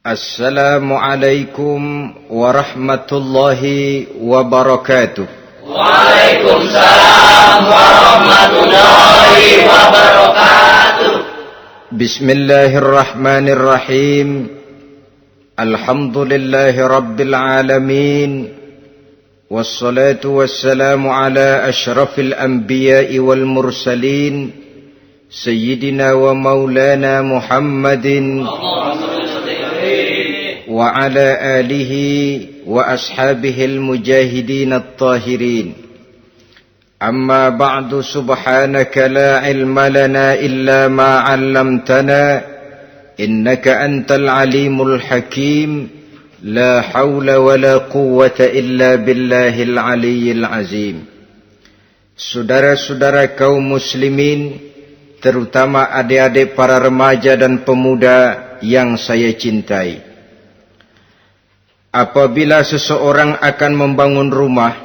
Assalamualaikum warahmatullahi wabarakatuh. Waalaikumsalam warahmatullahi wabarakatuh. Bismillahirrahmanirrahim. Alhamdulillahi rabbil alamin. Wassalatu wassalamu ala ashrafil anbiya'i wal mursalin, Sayyidina wa maulana Muhammadin wa ala alihi wa ashabihil mujahidin at-tahirin. Amma ba'du, subhanaka la ilma lana illa ma 'allamtana innaka antal alimul hakim. La haula wa la quwwata illa billahil aliyyil azim. Saudara-saudara kaum muslimin, terutama adik-adik para remaja dan pemuda yang saya cintai. Apabila seseorang akan membangun rumah,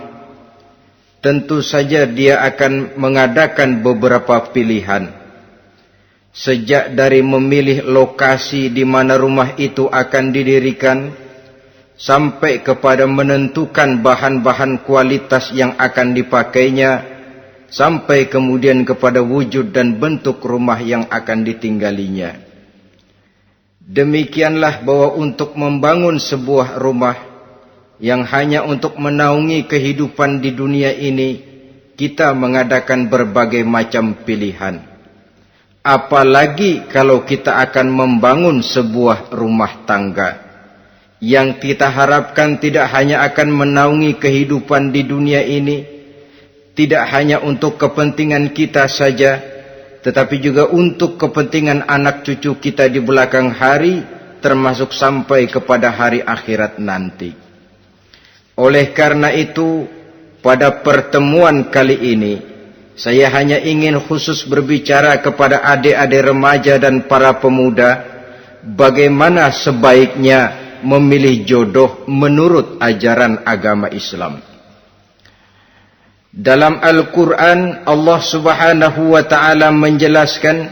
tentu saja dia akan mengadakan beberapa pilihan. Sejak dari memilih lokasi di mana rumah itu akan didirikan, sampai kepada menentukan bahan-bahan kualitas yang akan dipakainya, sampai kemudian kepada wujud dan bentuk rumah yang akan ditinggalinya. Demikianlah bahwa untuk membangun sebuah rumah yang hanya untuk menaungi kehidupan di dunia ini, kita mengadakan berbagai macam pilihan. Apalagi kalau kita akan membangun sebuah rumah tangga yang kita harapkan tidak hanya akan menaungi kehidupan di dunia ini, tidak hanya untuk kepentingan kita saja, tetapi juga untuk kepentingan anak cucu kita di belakang hari, termasuk sampai kepada hari akhirat nanti. Oleh karena itu, pada pertemuan kali ini, saya hanya ingin khusus berbicara kepada adik-adik remaja dan para pemuda, bagaimana sebaiknya memilih jodoh menurut ajaran agama Islam. Dalam Al-Quran, Allah subhanahu wa ta'ala menjelaskan,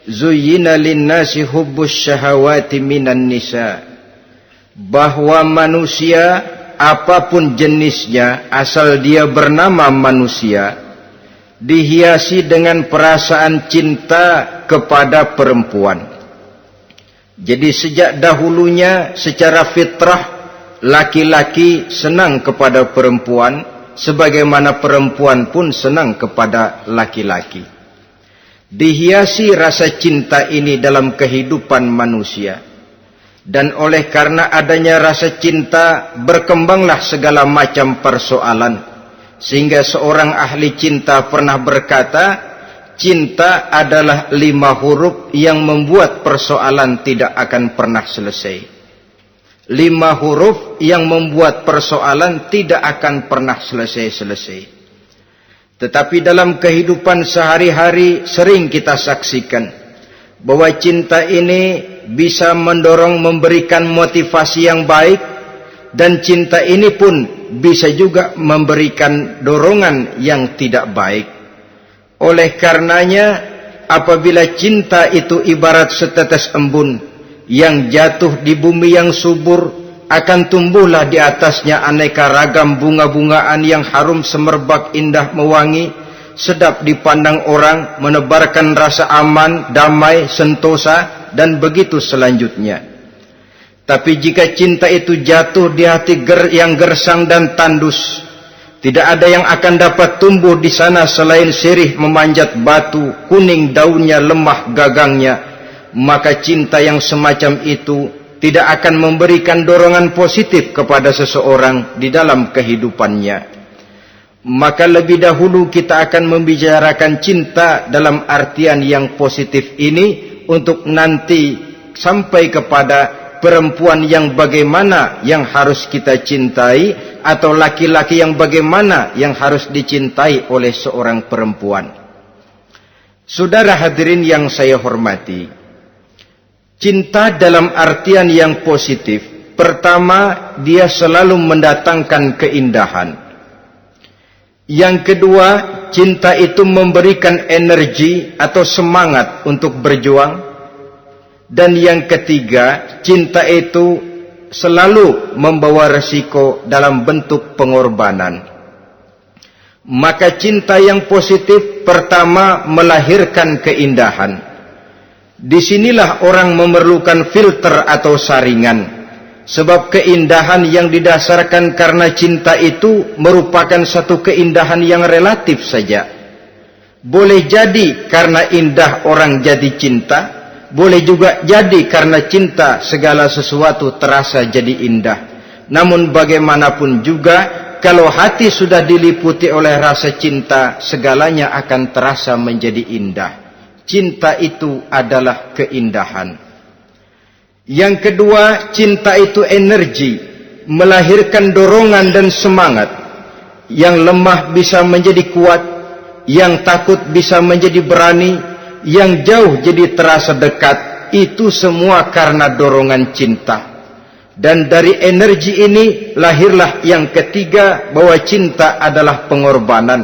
Zuyyina linnasi hubbus syahawati minan nisa, bahwa manusia apapun jenisnya, asal dia bernama manusia, dihiasi dengan perasaan cinta kepada perempuan. Jadi sejak dahulunya secara fitrah, laki-laki senang kepada perempuan, sebagaimana perempuan pun senang kepada laki-laki. Dihiasi rasa cinta ini dalam kehidupan manusia. Dan oleh karena adanya rasa cinta, berkembanglah segala macam persoalan. Sehingga seorang ahli cinta pernah berkata, cinta adalah 5 huruf yang membuat persoalan tidak akan pernah selesai. 5 huruf yang membuat persoalan tidak akan pernah selesai-selesai. Tetapi dalam kehidupan sehari-hari sering kita saksikan bahwa cinta ini bisa mendorong, memberikan motivasi yang baik, dan cinta ini pun bisa juga memberikan dorongan yang tidak baik. Oleh karenanya, apabila cinta itu ibarat setetes embun yang jatuh di bumi yang subur, akan tumbuhlah di atasnya aneka ragam bunga-bungaan yang harum semerbak, indah, mewangi, sedap dipandang orang, menebarkan rasa aman, damai, sentosa, dan begitu selanjutnya. Tapi jika cinta itu jatuh di hati yang gersang dan tandus, tidak ada yang akan dapat tumbuh di sana selain sirih memanjat batu, kuning daunnya, lemah gagangnya. Maka cinta yang semacam itu tidak akan memberikan dorongan positif kepada seseorang di dalam kehidupannya. Maka lebih dahulu kita akan membicarakan cinta dalam artian yang positif ini, untuk nanti sampai kepada perempuan yang bagaimana yang harus kita cintai, atau laki-laki yang bagaimana yang harus dicintai oleh seorang perempuan. Saudara hadirin yang saya hormati, cinta dalam artian yang positif, pertama, dia selalu mendatangkan keindahan. Yang kedua, cinta itu memberikan energi atau semangat untuk berjuang. Dan yang ketiga, cinta itu selalu membawa resiko dalam bentuk pengorbanan. Maka cinta yang positif pertama melahirkan keindahan. Disinilah orang memerlukan filter atau saringan. Sebab keindahan yang didasarkan karena cinta itu merupakan satu keindahan yang relatif saja. Boleh jadi karena indah orang jadi cinta, boleh juga jadi karena cinta segala sesuatu terasa jadi indah. Namun bagaimanapun juga, kalau hati sudah diliputi oleh rasa cinta, segalanya akan terasa menjadi indah. Cinta itu adalah keindahan. Yang kedua, cinta itu energi, melahirkan dorongan dan semangat. Yang lemah bisa menjadi kuat, yang takut bisa menjadi berani, yang jauh jadi terasa dekat. Itu semua karena dorongan cinta. Dan dari energi ini lahirlah yang ketiga, bahwa cinta adalah pengorbanan.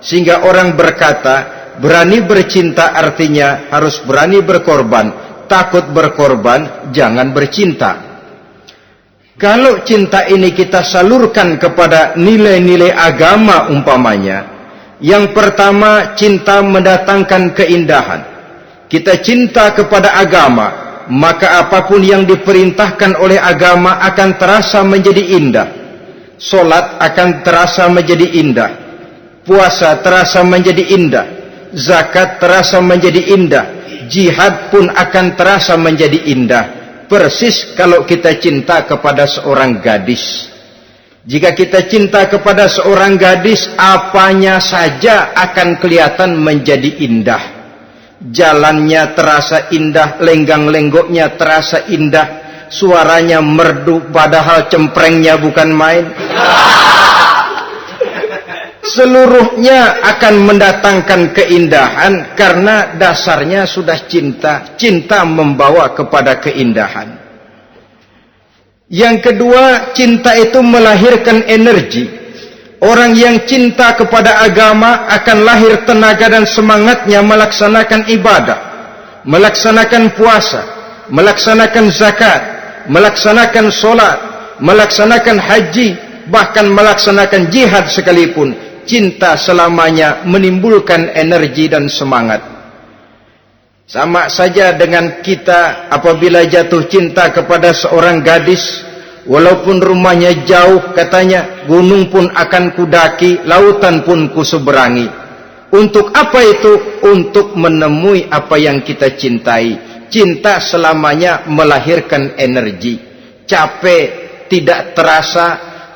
Sehingga orang berkata, berani bercinta artinya harus berani berkorban. Takut berkorban, jangan bercinta. Kalau cinta ini kita salurkan kepada nilai-nilai agama umpamanya, yang pertama, cinta mendatangkan keindahan. Kita cinta kepada agama, maka apapun yang diperintahkan oleh agama akan terasa menjadi indah. Solat akan terasa menjadi indah, puasa terasa menjadi indah, zakat terasa menjadi indah, jihad pun akan terasa menjadi indah. Persis kalau kita cinta kepada seorang gadis. Jika kita cinta kepada seorang gadis, apanya saja akan kelihatan menjadi indah. Jalannya terasa indah, lenggang-lenggoknya terasa indah, suaranya merdu padahal cemprengnya bukan main. Seluruhnya akan mendatangkan keindahan karena dasarnya sudah cinta. Cinta membawa kepada keindahan. Yang kedua, cinta itu melahirkan energi. Orang yang cinta kepada agama akan lahir tenaga dan semangatnya melaksanakan ibadah, melaksanakan puasa, melaksanakan zakat, melaksanakan solat, melaksanakan haji, bahkan melaksanakan jihad sekalipun. Cinta selamanya menimbulkan energi dan semangat. Sama saja dengan kita apabila jatuh cinta kepada seorang gadis, walaupun rumahnya jauh, katanya, gunung pun akan kudaki, lautan pun kuseberangi. Untuk apa itu? Untuk menemui apa yang kita cintai. Cinta selamanya melahirkan energi. Capek tidak terasa,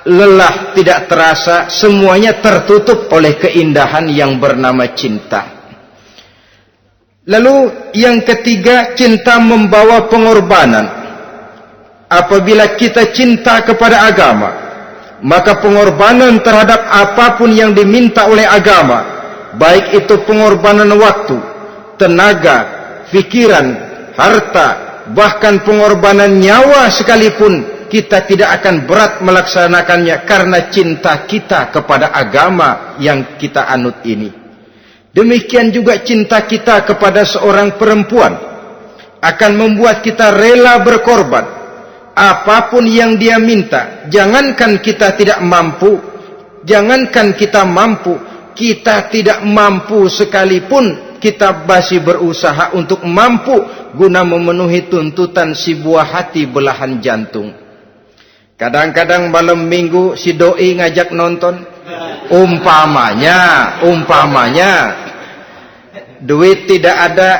lelah tidak terasa, semuanya tertutup oleh keindahan yang bernama cinta. Lalu yang ketiga, cinta membawa pengorbanan. Apabila kita cinta kepada agama, maka pengorbanan terhadap apapun yang diminta oleh agama, baik itu pengorbanan waktu, tenaga, pikiran, harta, bahkan pengorbanan nyawa sekalipun, kita tidak akan berat melaksanakannya karena cinta kita kepada agama yang kita anut ini. Demikian juga cinta kita kepada seorang perempuan akan membuat kita rela berkorban. Apapun yang dia minta, jangankan kita tidak mampu, jangankan kita mampu, kita tidak mampu sekalipun, kita masih berusaha untuk mampu guna memenuhi tuntutan si buah hati belahan jantung. Kadang-kadang malam minggu si doi ngajak nonton, umpamanya duit tidak ada,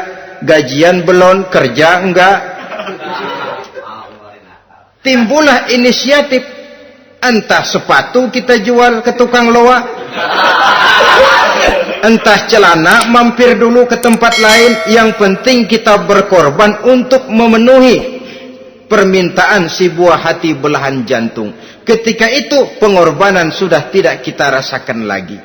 gajian belum, kerja enggak. Timbullah inisiatif, entah sepatu kita jual ke tukang loa, entah celana mampir dulu ke tempat lain. Yang penting kita berkorban untuk memenuhi permintaan si buah hati belahan jantung. Ketika itu pengorbanan sudah tidak kita rasakan lagi.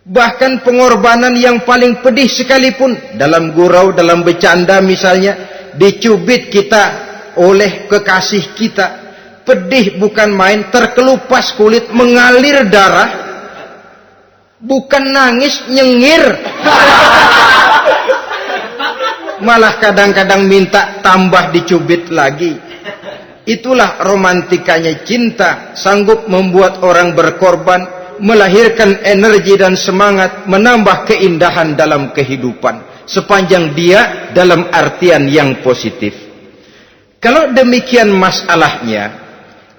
Bahkan pengorbanan yang paling pedih sekalipun, dalam gurau, dalam bercanda misalnya, dicubit kita oleh kekasih kita, pedih bukan main, terkelupas kulit, mengalir darah, bukan nangis, nyengir. malah kadang-kadang minta tambah dicubit lagi. Itulah romantikanya cinta, sanggup membuat orang berkorban, melahirkan energi dan semangat, menambah keindahan dalam kehidupan, sepanjang dia dalam artian yang positif. Kalau demikian masalahnya,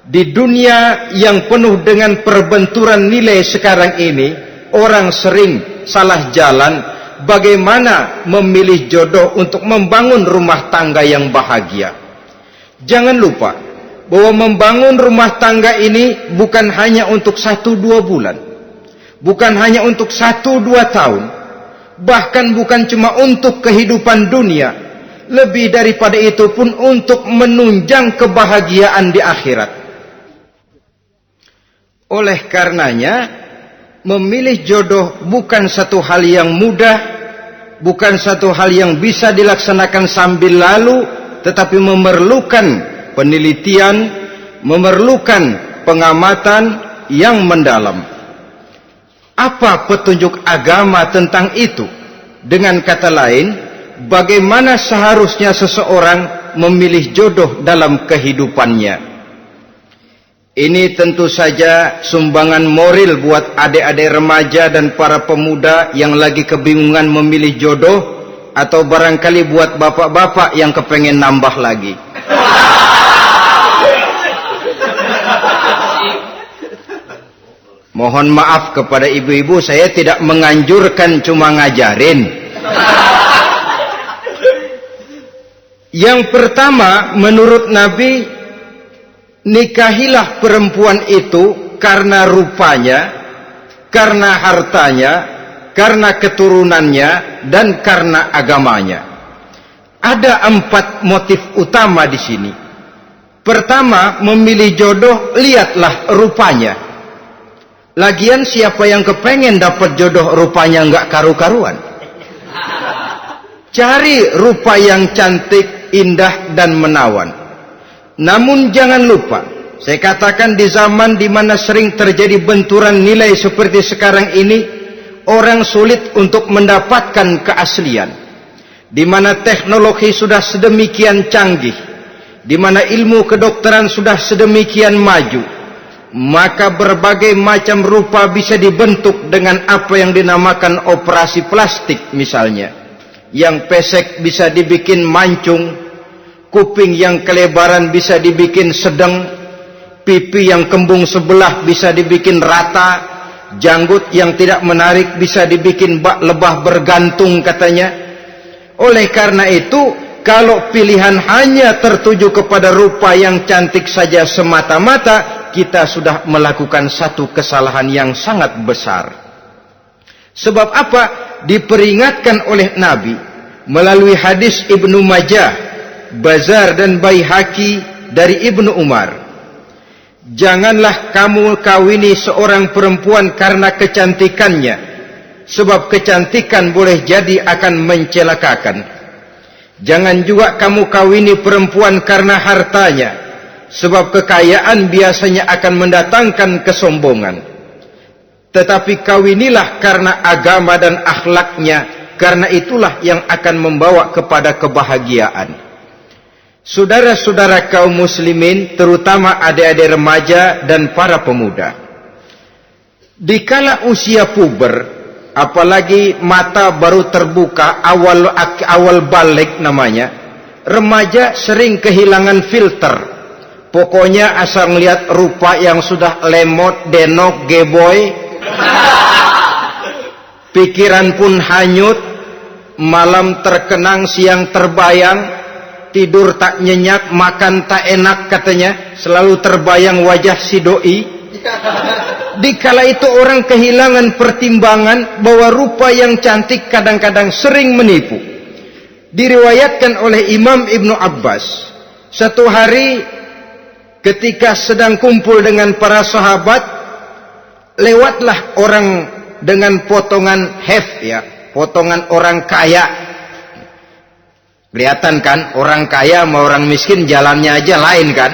di dunia yang penuh dengan perbenturan nilai sekarang ini, orang sering salah jalan bagaimana memilih jodoh untuk membangun rumah tangga yang bahagia. Jangan lupa bahwa membangun rumah tangga ini bukan hanya untuk 1-2 bulan, bukan hanya untuk 1-2 tahun, bahkan bukan cuma untuk kehidupan dunia, lebih daripada itu pun untuk menunjang kebahagiaan di akhirat. Oleh karenanya, memilih jodoh bukan satu hal yang mudah, bukan satu hal yang bisa dilaksanakan sambil lalu, tetapi memerlukan penelitian, memerlukan pengamatan yang mendalam. Apa petunjuk agama tentang itu? Dengan kata lain, bagaimana seharusnya seseorang memilih jodoh dalam kehidupannya? Ini tentu saja sumbangan moral buat adik-adik remaja dan para pemuda yang lagi kebingungan memilih jodoh, atau barangkali buat bapak-bapak yang kepengen nambah lagi. Mohon maaf kepada ibu-ibu, saya tidak menganjurkan, cuma ngajarin. Yang pertama, menurut Nabi, nikahilah perempuan itu karena rupanya, karena hartanya, karena keturunannya, dan karena agamanya. Ada 4 motif utama di sini. Pertama, memilih jodoh, lihatlah rupanya. Lagian siapa yang kepengen dapat jodoh rupanya nggak karu-karuan? Cari rupa yang cantik, indah, dan menawan. Namun jangan lupa, saya katakan di zaman di mana sering terjadi benturan nilai seperti sekarang ini, orang sulit untuk mendapatkan keaslian. Di mana teknologi sudah sedemikian canggih, di mana ilmu kedokteran sudah sedemikian maju, maka berbagai macam rupa bisa dibentuk dengan apa yang dinamakan operasi plastik misalnya. Yang pesek bisa dibikin mancung, kuping yang kelebaran bisa dibikin sedang, pipi yang kembung sebelah bisa dibikin rata, janggut yang tidak menarik bisa dibikin bak lebah bergantung katanya. Oleh karena itu, kalau pilihan hanya tertuju kepada rupa yang cantik saja semata-mata, kita sudah melakukan satu kesalahan yang sangat besar. Sebab apa? Diperingatkan oleh Nabi melalui hadis Ibnu Majah, Bazar dan Baihaqi dari Ibnu Umar. Janganlah kamu kawini seorang perempuan karena kecantikannya, sebab kecantikan boleh jadi akan mencelakakan. Jangan juga kamu kawini perempuan karena hartanya, sebab kekayaan biasanya akan mendatangkan kesombongan. Tetapi kawinilah karena agama dan akhlaknya, karena itulah yang akan membawa kepada kebahagiaan. Saudara-saudara kaum muslimin, terutama adik-adik remaja dan para pemuda, dikala usia puber, apalagi mata baru terbuka, awal balik namanya, remaja sering kehilangan filter. Pokoknya asal melihat rupa yang sudah lemot, denok, geboy, pikiran pun hanyut, malam terkenang, siang terbayang, tidur tak nyenyak, makan tak enak katanya, selalu terbayang wajah si doi. Dikala itu orang kehilangan pertimbangan bahwa rupa yang cantik kadang-kadang sering menipu. Diriwayatkan oleh Imam Ibnu Abbas, satu hari ketika sedang kumpul dengan para sahabat, lewatlah orang dengan potongan potongan orang kaya. Kelihatan kan, orang kaya sama orang miskin jalannya aja lain kan?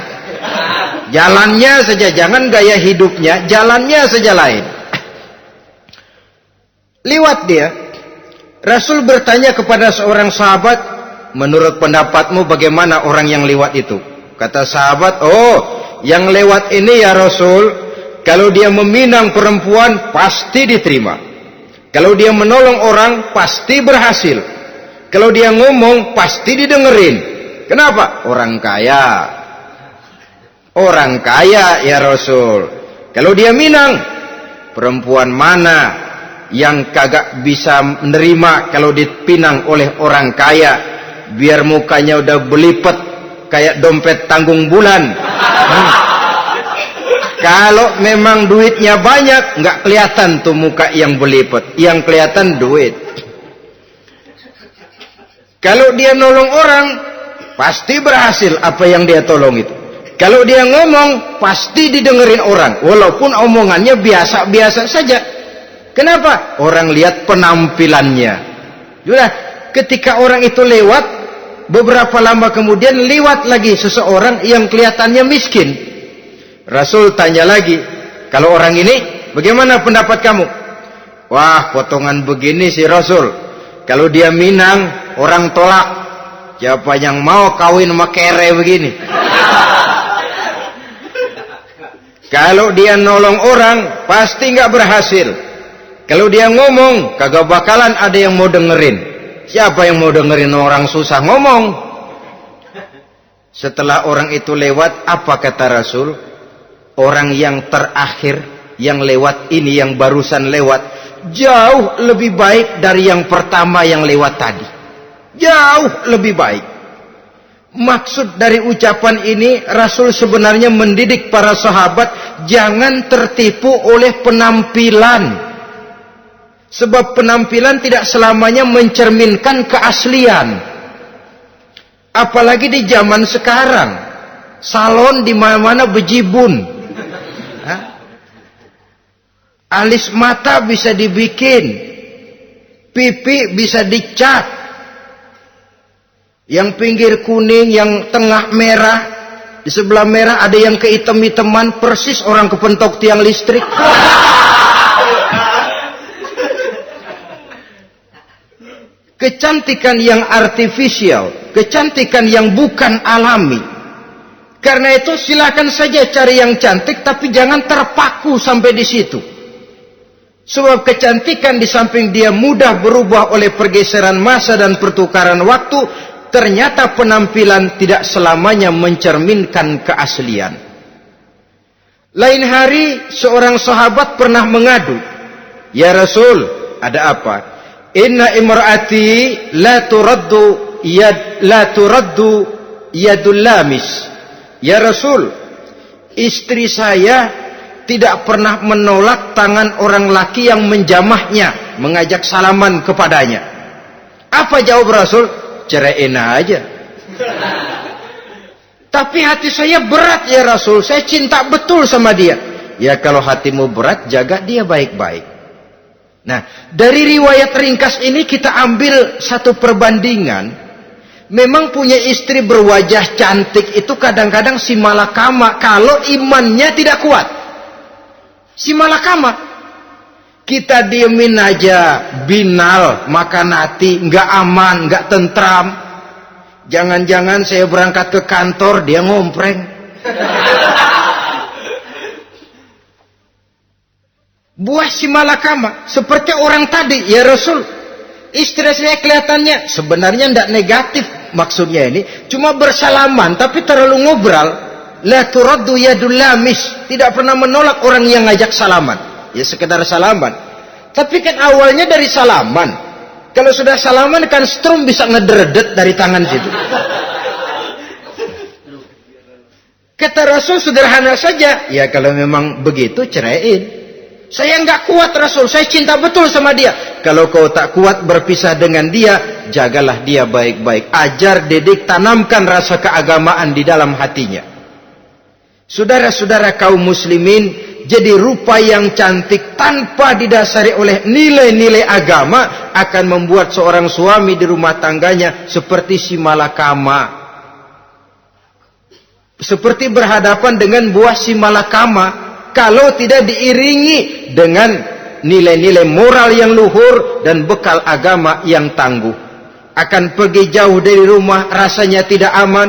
Jalannya saja, jangan gaya hidupnya, jalannya saja lain. Liwat dia, Rasul bertanya kepada seorang sahabat, menurut pendapatmu bagaimana orang yang lewat itu? Kata sahabat, oh, yang lewat ini ya Rasul, kalau dia meminang perempuan pasti diterima. Kalau dia menolong orang pasti berhasil. Kalau dia ngomong pasti didengerin. Kenapa? Orang kaya. Orang kaya ya Rasul. Kalau dia minang, perempuan mana yang kagak bisa menerima kalau dipinang oleh orang kaya, biar mukanya udah belipet kayak dompet tanggung bulan. Kalau memang duitnya banyak, nggak kelihatan tuh muka yang belipet, yang kelihatan duit. Kalau dia nolong orang, pasti berhasil apa yang dia tolong itu. Kalau dia ngomong, pasti didengerin orang, walaupun omongannya biasa-biasa saja. Kenapa? Orang lihat penampilannya. Sudah, ketika orang itu lewat, beberapa lama kemudian lewat lagi seseorang yang kelihatannya miskin. Rasul tanya lagi, kalau orang ini, bagaimana pendapat kamu? Wah, potongan begini sih Rasul. Kalau dia minang, orang tolak. Siapa yang mau kawin sama kere begini? Kalau dia nolong orang, pasti nggak berhasil. Kalau dia ngomong, kagak bakalan ada yang mau dengerin. Siapa yang mau dengerin orang susah ngomong? Setelah orang itu lewat, apa kata Rasul? Orang yang terakhir, yang lewat ini, yang barusan lewat, jauh lebih baik dari yang pertama yang lewat tadi. Jauh lebih baik. Maksud dari ucapan ini, Rasul sebenarnya mendidik para sahabat jangan tertipu oleh penampilan. Sebab penampilan tidak selamanya mencerminkan keaslian. Apalagi di zaman sekarang, salon di mana-mana bejibun. Alis mata bisa dibikin, pipi bisa dicat. Yang pinggir kuning, yang tengah merah, di sebelah merah ada yang kehitam-hitaman, persis orang kepentok tiang listrik. Kecantikan yang artifisial, kecantikan yang bukan alami. Karena itu silakan saja cari yang cantik, tapi jangan terpaku sampai di situ. Sebab kecantikan di samping dia mudah berubah oleh pergeseran masa dan pertukaran waktu, ternyata penampilan tidak selamanya mencerminkan keaslian. Lain hari seorang sahabat pernah mengadu, "Ya Rasul, ada apa? Inna imraati la turaddu yadul lamis." Ya Rasul, istri saya tidak pernah menolak tangan orang laki yang menjamahnya, mengajak salaman kepadanya. Apa jawab Rasul? Ceraiin aja. Tapi hati saya berat ya Rasul, saya cinta betul sama dia. Ya kalau hatimu berat, jaga dia baik-baik. Nah, dari riwayat ringkas ini kita ambil satu perbandingan. Memang punya istri berwajah cantik itu kadang-kadang si malakama kalau imannya tidak kuat. Si malakama. Kita diemin aja, binal, makan hati, nggak aman, nggak tentram. Jangan-jangan saya berangkat ke kantor, dia ngompreng. Buah si malakama, seperti orang tadi, ya Rasul. Istri saya kelihatannya, sebenarnya nggak negatif maksudnya ini, cuma bersalaman, tapi terlalu ngobrol. La turaddu yadul lamis, tidak pernah menolak orang yang ngajak salaman. Ya sekedar salaman. Tapi kan awalnya dari salaman. Kalau sudah salaman kan strum bisa ngederdet dari tangan situ. Kata Rasul sederhana saja. Ya kalau memang begitu ceraiin. Saya nggak kuat Rasul. Saya cinta betul sama dia. Kalau kau tak kuat berpisah dengan dia, jagalah dia baik-baik. Ajar, didik, tanamkan rasa keagamaan di dalam hatinya. Saudara-saudara kaum muslimin, jadi rupa yang cantik tanpa didasari oleh nilai-nilai agama akan membuat seorang suami di rumah tangganya seperti si malakama. Seperti berhadapan dengan buah si malakama kalau tidak diiringi dengan nilai-nilai moral yang luhur dan bekal agama yang tangguh. akan pergi jauh dari rumah rasanya tidak aman,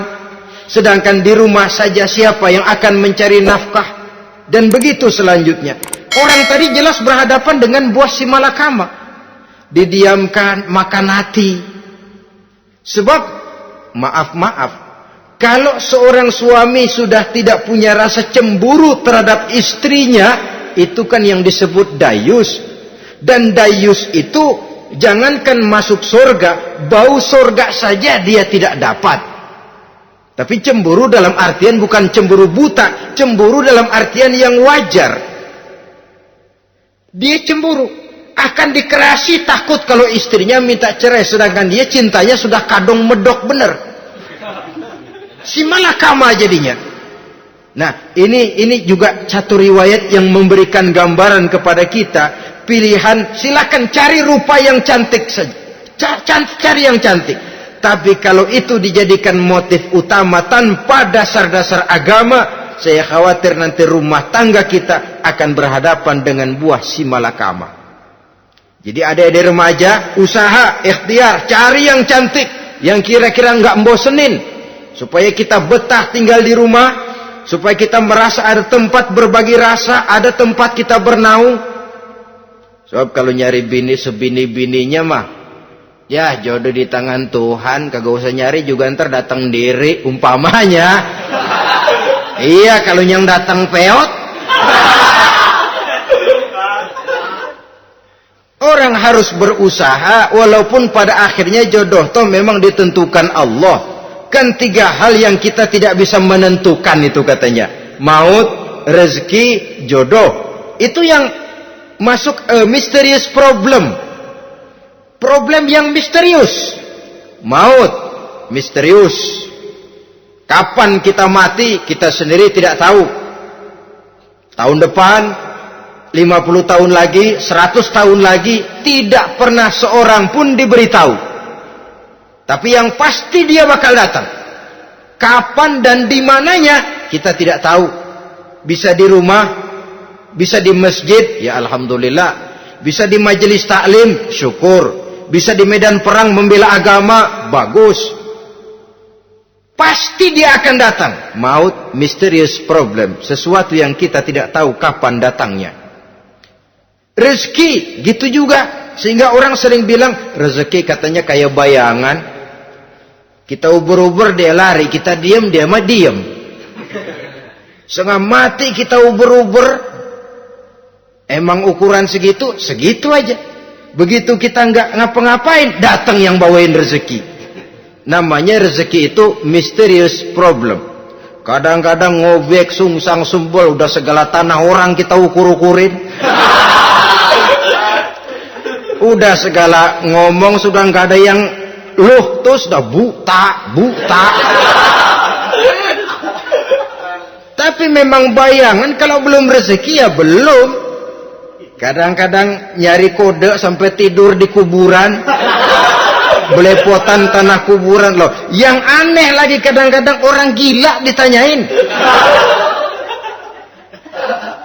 sedangkan di rumah saja siapa yang akan mencari nafkah, dan begitu selanjutnya. Orang tadi jelas berhadapan dengan buah si malakama, didiamkan, makan hati. Sebab maaf, kalau seorang suami sudah tidak punya rasa cemburu terhadap istrinya, itu kan yang disebut dayus. Dan dayus itu jangankan masuk surga, bau surga saja dia tidak dapat. Tapi cemburu dalam artian bukan cemburu buta, cemburu dalam artian yang wajar. Dia cemburu, akan dikerasi takut kalau istrinya minta cerai, sedangkan dia cintanya sudah kadung medok bener. Si malakama jadinya. Nah, ini juga satu riwayat yang memberikan gambaran kepada kita. Pilihan, silakan cari rupa yang cantik saja, cari yang cantik. Tapi kalau itu dijadikan motif utama tanpa dasar-dasar agama, saya khawatir nanti rumah tangga kita akan berhadapan dengan buah si malakama. Jadi adik-adik remaja, usaha, ikhtiar, cari yang cantik, yang kira-kira nggak membosenin, supaya kita betah tinggal di rumah, supaya kita merasa ada tempat berbagi rasa, ada tempat kita bernaung. Sebab kalau nyari bini sebini-bininya mah, ya jodoh di tangan Tuhan, kagak usah nyari juga ntar datang diri umpamanya. Iya, kalau yang datang peot. Orang harus berusaha, walaupun pada akhirnya jodoh toh memang ditentukan Allah. Kan 3 hal yang kita tidak bisa menentukan itu katanya. Maut, rezeki, jodoh. Itu yang masuk mysterious problem. Problem yang misterius. Maut, misterius. Kapan kita mati, kita sendiri tidak tahu. Tahun depan, 50 tahun lagi, 100 tahun lagi, tidak pernah seorang pun diberitahu. Tapi yang pasti dia bakal datang. Kapan dan di mananya, kita tidak tahu. Bisa di rumah, bisa di masjid, ya alhamdulillah. Bisa di majelis taklim, syukur. Bisa di medan perang membela agama, bagus. Pasti dia akan datang. Maut, mysterious problem. Sesuatu yang kita tidak tahu kapan datangnya. Rezeki, gitu juga. Sehingga orang sering bilang, rezeki katanya kayak bayangan. Kita ubur-ubur, dia lari. Kita diam, dia mah diam. Setengah mati kita ubur-ubur. Emang ukuran segitu? Segitu aja. Begitu kita nggak ngapa-ngapain, datang yang bawain rezeki. Namanya rezeki itu mysterious problem. Kadang-kadang ngobek, sungsang, sumbol, udah segala tanah orang kita ukur-ukurin. Udah segala ngomong sudah nggak ada yang loh, tuh sudah buta. Tapi memang bayangan, kalau belum rezeki ya belum. Kadang-kadang nyari kode sampai tidur di kuburan. Belepotan tanah kuburan loh. Yang aneh lagi kadang-kadang orang gila ditanyain.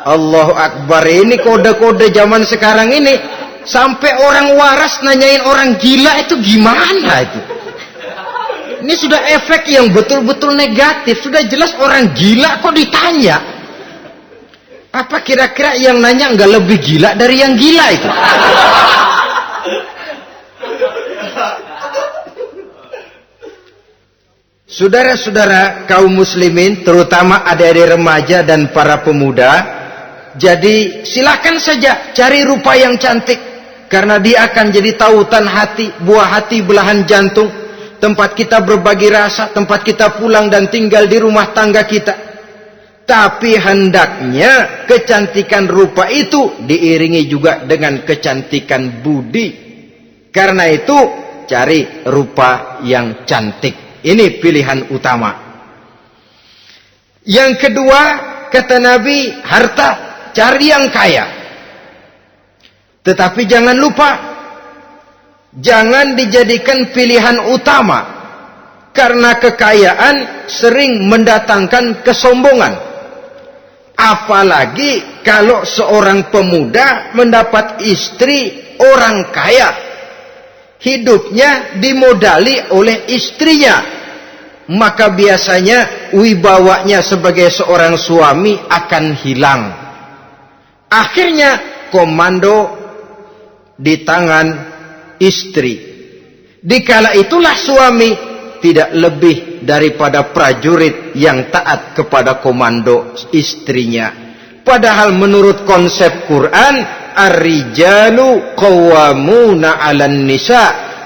Allahu Akbar, ini kode-kode zaman sekarang ini. Sampai orang waras nanyain orang gila, itu gimana itu? Ini sudah efek yang betul-betul negatif. Sudah jelas orang gila kok ditanya. Apa kira-kira yang nanya nggak lebih gila dari yang gila itu? Saudara-saudara kaum muslimin, terutama adik-adik remaja dan para pemuda, jadi silakan saja cari rupa yang cantik, karena dia akan jadi tautan hati, buah hati belahan jantung, tempat kita berbagi rasa, tempat kita pulang dan tinggal di rumah tangga kita. Tapi hendaknya kecantikan rupa itu diiringi juga dengan kecantikan budi. Karena itu cari rupa yang cantik. Ini pilihan utama. Yang kedua, kata Nabi, harta, cari yang kaya. Tetapi jangan lupa, jangan dijadikan pilihan utama. Karena kekayaan sering mendatangkan kesombongan. Apalagi kalau seorang pemuda mendapat istri orang kaya. hidupnya dimodali oleh istrinya, maka biasanya wibawanya sebagai seorang suami akan hilang. Akhirnya komando di tangan istri. Dikala itulah suami tidak lebih daripada prajurit yang taat kepada komando istrinya. Padahal menurut konsep Quran, ar-rijalu qawwamuna 'alan nisa,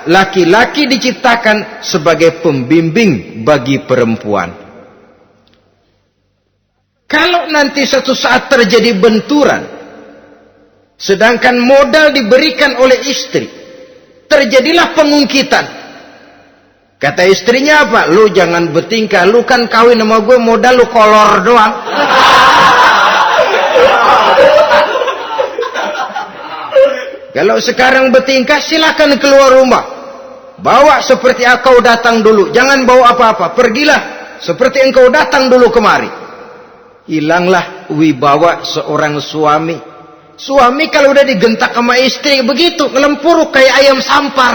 laki-laki diciptakan sebagai pembimbing bagi perempuan. Kalau nanti suatu saat terjadi benturan, sedangkan modal diberikan oleh istri, terjadilah pengungkitan. Kata istrinya apa? Lu jangan bertingkah, lu kan kawin sama gue, modal lu kolor doang. Kalau sekarang bertingkah, silakan keluar rumah. Bawa seperti engkau datang dulu, jangan bawa apa-apa. Pergilah seperti engkau datang dulu kemari. Hilanglah wibawa seorang suami. Suami kalau udah digentak sama istri begitu, ngelempuruk kayak ayam sampar.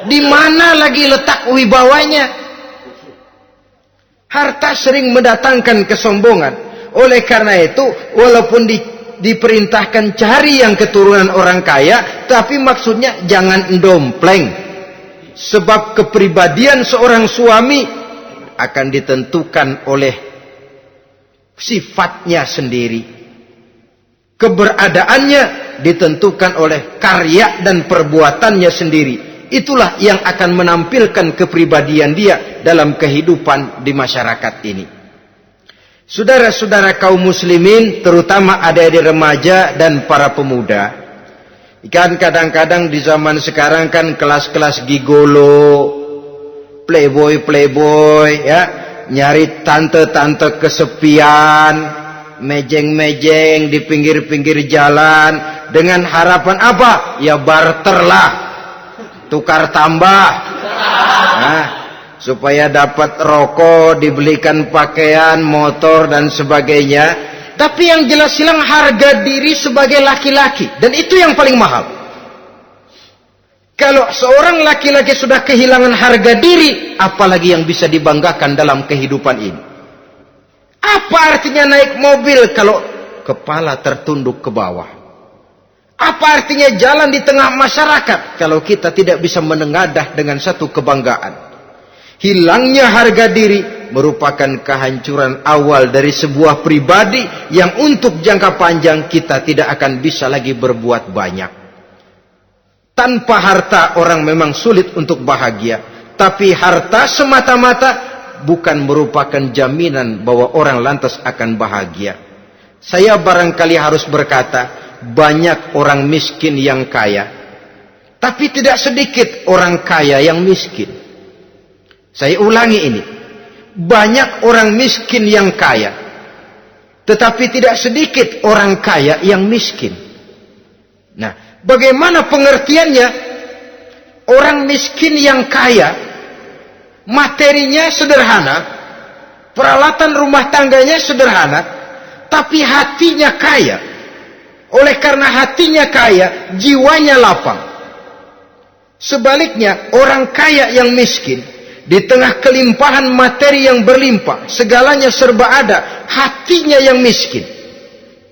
Di mana lagi letak wibawanya? Harta sering mendatangkan kesombongan. Oleh karena itu, walaupun diperintahkan cari yang keturunan orang kaya, tapi maksudnya jangan dompleng. Sebab kepribadian seorang suami akan ditentukan oleh sifatnya sendiri. Keberadaannya ditentukan oleh karya dan perbuatannya sendiri. Itulah yang akan menampilkan kepribadian dia dalam kehidupan di masyarakat ini. Saudara-saudara kaum muslimin, terutama adik-adik remaja dan para pemuda, kan kadang-kadang di zaman sekarang kan kelas-kelas gigolo, playboy ya, nyari tante-tante kesepian, mejeng-mejeng di pinggir-pinggir jalan dengan harapan apa? Ya barter lah, tukar tambah, nah, supaya dapat rokok, dibelikan pakaian, motor dan sebagainya. Tapi yang jelas hilang harga diri sebagai laki-laki, dan itu yang paling mahal. Kalau seorang laki-laki sudah kehilangan harga diri, apalagi yang bisa dibanggakan dalam kehidupan ini? Apa artinya naik mobil kalau kepala tertunduk ke bawah? Apa artinya jalan di tengah masyarakat kalau kita tidak bisa menengadah dengan satu kebanggaan? Hilangnya harga diri merupakan kehancuran awal dari sebuah pribadi yang untuk jangka panjang kita tidak akan bisa lagi berbuat banyak. Tanpa harta orang memang sulit untuk bahagia, tapi harta semata-mata bukan merupakan jaminan bahwa orang lantas akan bahagia. Saya barangkali harus berkata, banyak orang miskin yang kaya, tapi tidak sedikit orang kaya yang miskin. Saya ulangi ini, banyak orang miskin yang kaya, tetapi tidak sedikit orang kaya yang miskin. Nah, bagaimana pengertiannya? Orang miskin yang kaya, materinya sederhana, peralatan rumah tangganya sederhana, tapi hatinya kaya. Oleh karena hatinya kaya, jiwanya lapang. Sebaliknya, orang kaya yang miskin, di tengah kelimpahan materi yang berlimpah, segalanya serba ada, hatinya yang miskin.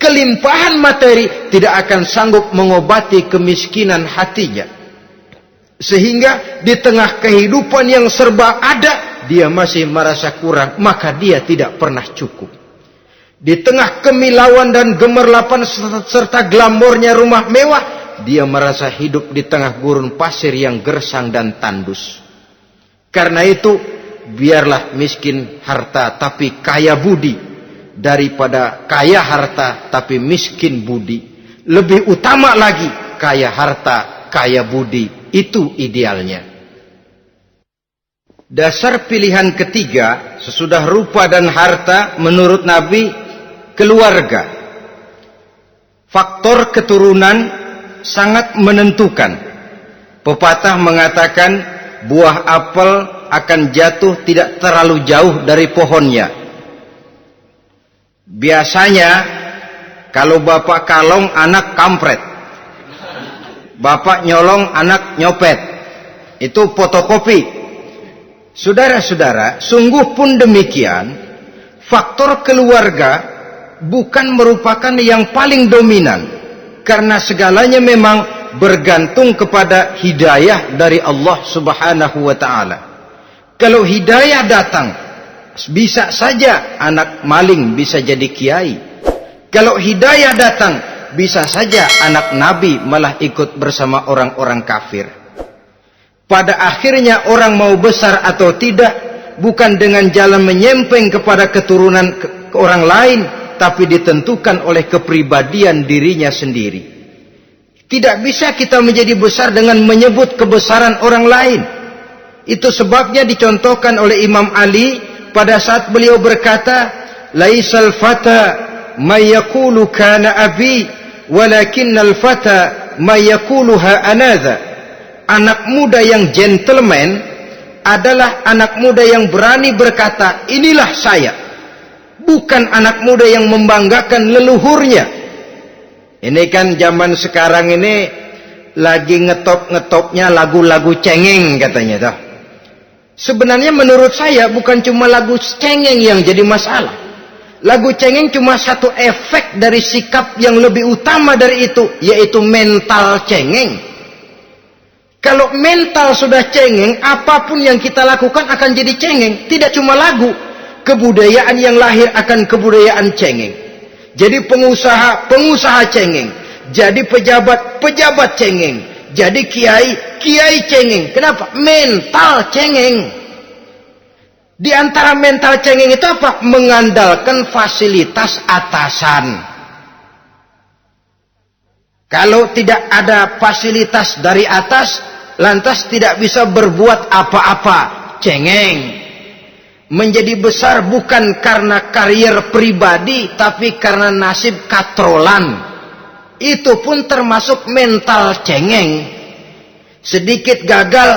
Kelimpahan materi tidak akan sanggup mengobati kemiskinan hatinya. Sehingga di tengah kehidupan yang serba ada, dia masih merasa kurang, maka dia tidak pernah cukup. Di tengah kemilauan dan gemerlapan serta glamornya rumah mewah, dia merasa hidup di tengah gurun pasir yang gersang dan tandus. Karena itu, biarlah miskin harta tapi kaya budi, daripada kaya harta tapi miskin budi. Lebih utama lagi kaya harta, kaya budi. Itu idealnya. Dasar pilihan ketiga sesudah rupa dan harta menurut Nabi, keluarga. Faktor keturunan sangat menentukan. Pepatah mengatakan, buah apel akan jatuh tidak terlalu jauh dari pohonnya. Biasanya kalau bapak kalong, anak kampret. Bapak nyolong, anak nyopet. Itu fotokopi. Saudara-saudara, sungguh pun demikian, faktor keluarga bukan merupakan yang paling dominan, karena segalanya memang bergantung kepada hidayah dari Allah Subhanahu wa ta'ala. Kalau hidayah datang, bisa saja anak maling bisa jadi kiai. Kalau hidayah datang, bisa saja anak nabi malah ikut bersama orang-orang kafir. Pada akhirnya orang mau besar atau tidak bukan dengan jalan menyempeng kepada keturunan orang lain, tapi ditentukan oleh kepribadian dirinya sendiri. Tidak bisa kita menjadi besar dengan menyebut kebesaran orang lain. Itu sebabnya dicontohkan oleh Imam Ali pada saat beliau berkata, laisal fata may yaqulu kana abi walakinnal fata may yaquluha anadha. Anak muda yang gentleman adalah anak muda yang berani berkata, inilah saya. Bukan anak muda yang membanggakan leluhurnya. Ini kan zaman sekarang ini lagi ngetop-ngetopnya lagu-lagu cengeng katanya. Sebenarnya menurut saya bukan cuma lagu cengeng yang jadi masalah. Lagu cengeng cuma satu efek dari sikap yang lebih utama dari itu, yaitu mental cengeng. Kalau mental sudah cengeng, apapun yang kita lakukan akan jadi cengeng. Tidak cuma lagu, kebudayaan yang lahir akan kebudayaan cengeng. Jadi pengusaha cengeng. Jadi pejabat cengeng. Jadi kiai cengeng. Kenapa? Mental cengeng. Di antara mental cengeng itu apa? Mengandalkan fasilitas atasan. Kalau tidak ada fasilitas dari atas, lantas tidak bisa berbuat apa-apa, cengeng. Menjadi besar bukan karena karier pribadi, tapi karena nasib katrolan. Itu pun termasuk mental cengeng. Sedikit gagal,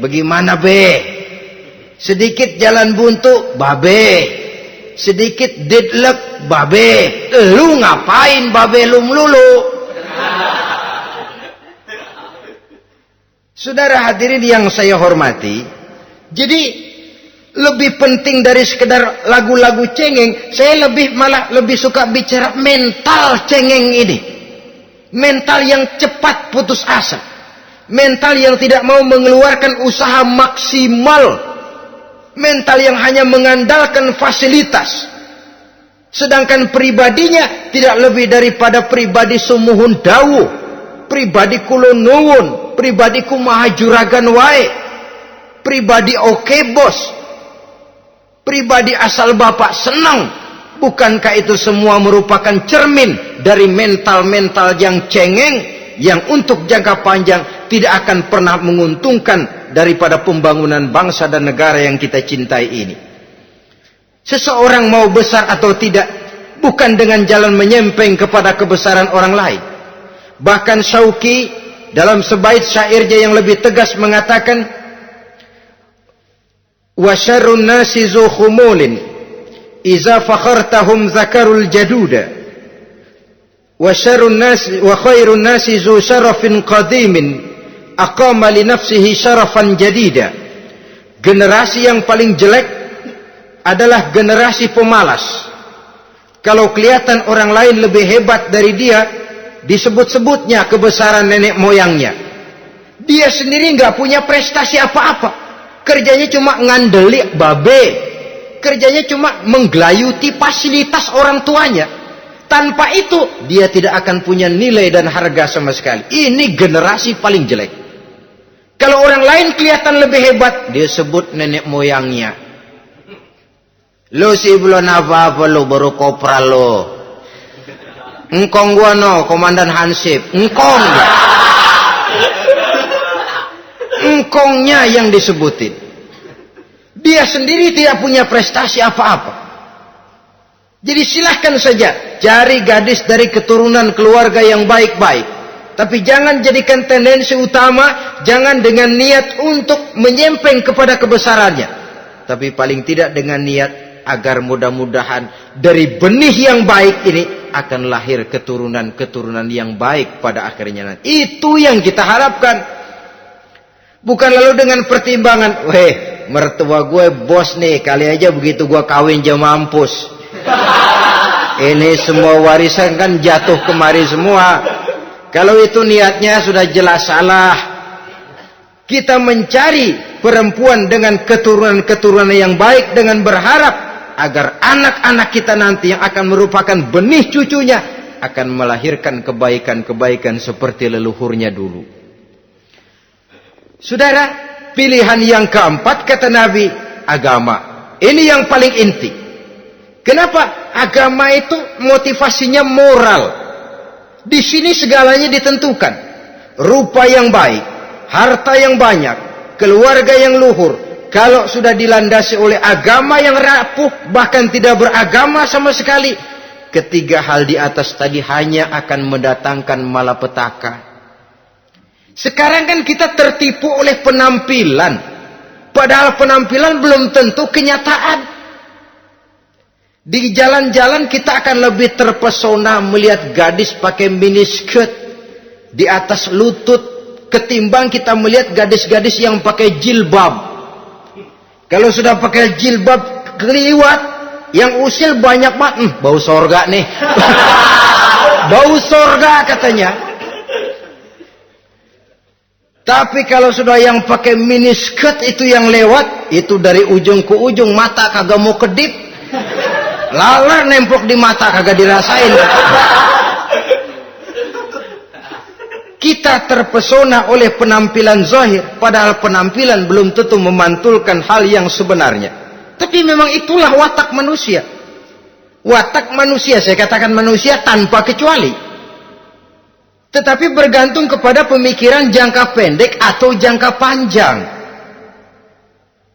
bagaimana sedikit jalan buntu, sedikit deadlock, lu ngapain lu melulu? Saudara hadirin yang saya hormati, jadi lebih penting dari sekedar lagu-lagu cengeng, saya malah lebih suka bicara mental cengeng ini. Mental yang cepat putus asa. Mental yang tidak mau mengeluarkan usaha maksimal. Mental yang hanya mengandalkan fasilitas. Sedangkan pribadinya tidak lebih daripada pribadi sumuhun dawu, pribadi kulon nuwun, pribadi kumaha juragan wae, pribadi oke bos, pribadi asal bapak senang. Bukankah itu semua merupakan cermin dari mental-mental yang cengeng, yang untuk jangka panjang tidak akan pernah menguntungkan daripada pembangunan bangsa dan negara yang kita cintai ini. Seseorang mau besar atau tidak bukan dengan jalan menyempeng kepada kebesaran orang lain. Bahkan Syauqi dalam sebait syairnya yang lebih tegas mengatakan, wa syarrun nasi zu khumulin iza fakhartahum zakarul jaduda wa syarrun nasi wa khairun nasi zu syarafin qadimin aqama li nafsihi syarafan jadida. Generasi yang paling jelek adalah generasi pemalas. Kalau kelihatan orang lain lebih hebat dari dia, disebut-sebutnya kebesaran nenek moyangnya. Dia sendiri nggak punya prestasi apa-apa. Kerjanya cuma ngandeli babe. Kerjanya cuma menggelayuti fasilitas orang tuanya. Tanpa itu dia tidak akan punya nilai dan harga sama sekali. Ini generasi paling jelek. Kalau orang lain kelihatan lebih hebat, dia sebut nenek moyangnya. Lo sih belum apa-apa lo, baru kopral lo. Engkong gua no, komandan Hansip. Engkong. Engkongnya yang disebutin. Dia sendiri tidak punya prestasi apa-apa. Jadi silahkan saja cari gadis dari keturunan keluarga yang baik-baik. Tapi jangan jadikan tendensi utama, jangan dengan niat untuk menyempeng kepada kebesarannya. Tapi paling tidak dengan niat agar mudah-mudahan dari benih yang baik ini akan lahir keturunan-keturunan yang baik pada akhirnya nanti. Itu yang kita harapkan. Bukan lalu dengan pertimbangan, weh, mertua gue bos nih, kali aja begitu gue kawin jam mampus. Ini semua warisan kan jatuh kemari semua. Kalau itu niatnya sudah jelas salah. Kita mencari perempuan dengan keturunan-keturunan yang baik dengan berharap agar anak-anak kita nanti yang akan merupakan benih cucunya akan melahirkan kebaikan-kebaikan seperti leluhurnya dulu. Saudara, pilihan yang keempat kata Nabi, agama. Ini yang paling inti. Kenapa? Agama itu motivasinya moral. Di sini segalanya ditentukan. Rupa yang baik, harta yang banyak, keluarga yang luhur. Kalau sudah dilandasi oleh agama yang rapuh, bahkan tidak beragama sama sekali, ketiga hal di atas tadi hanya akan mendatangkan malapetaka. Sekarang kan kita tertipu oleh penampilan. Padahal penampilan belum tentu kenyataan. Di jalan-jalan kita akan lebih terpesona melihat gadis pakai miniskirt di atas lutut ketimbang kita melihat gadis-gadis yang pakai jilbab. Kalau sudah pakai jilbab keliwat, yang usil banyak banget, bau sorga nih. Bau sorga katanya. Tapi kalau sudah yang pakai miniskirt itu yang lewat, itu dari ujung ke ujung mata kagak mau kedip. Lalar nempok di mata kagak dirasain. Kita terpesona oleh penampilan zahir, padahal penampilan belum tentu memantulkan hal yang sebenarnya. Tapi memang itulah watak manusia. Watak manusia, saya katakan manusia tanpa kecuali. Tetapi bergantung kepada pemikiran jangka pendek atau jangka panjang.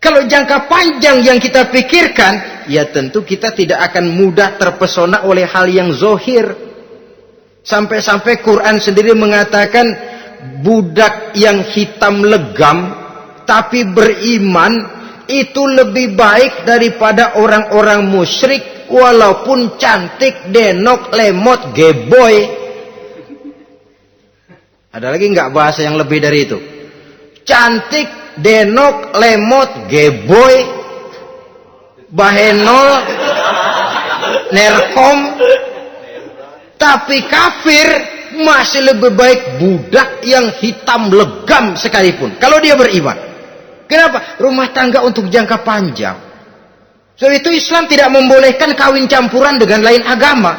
Kalau jangka panjang yang kita pikirkan, ya tentu kita tidak akan mudah terpesona oleh hal yang zahir. Sampai-sampai Quran sendiri mengatakan budak yang hitam legam tapi beriman itu lebih baik daripada orang-orang musyrik walaupun cantik, denok, lemot, geboy. Ada lagi nggak bahasa yang lebih dari itu? Cantik, denok, lemot, geboy, bahenol, nerkom. Tapi kafir masih lebih baik budak yang hitam legam sekalipun. Kalau dia beriman. Kenapa? Rumah tangga untuk jangka panjang. So itu Islam tidak membolehkan kawin campuran dengan lain agama.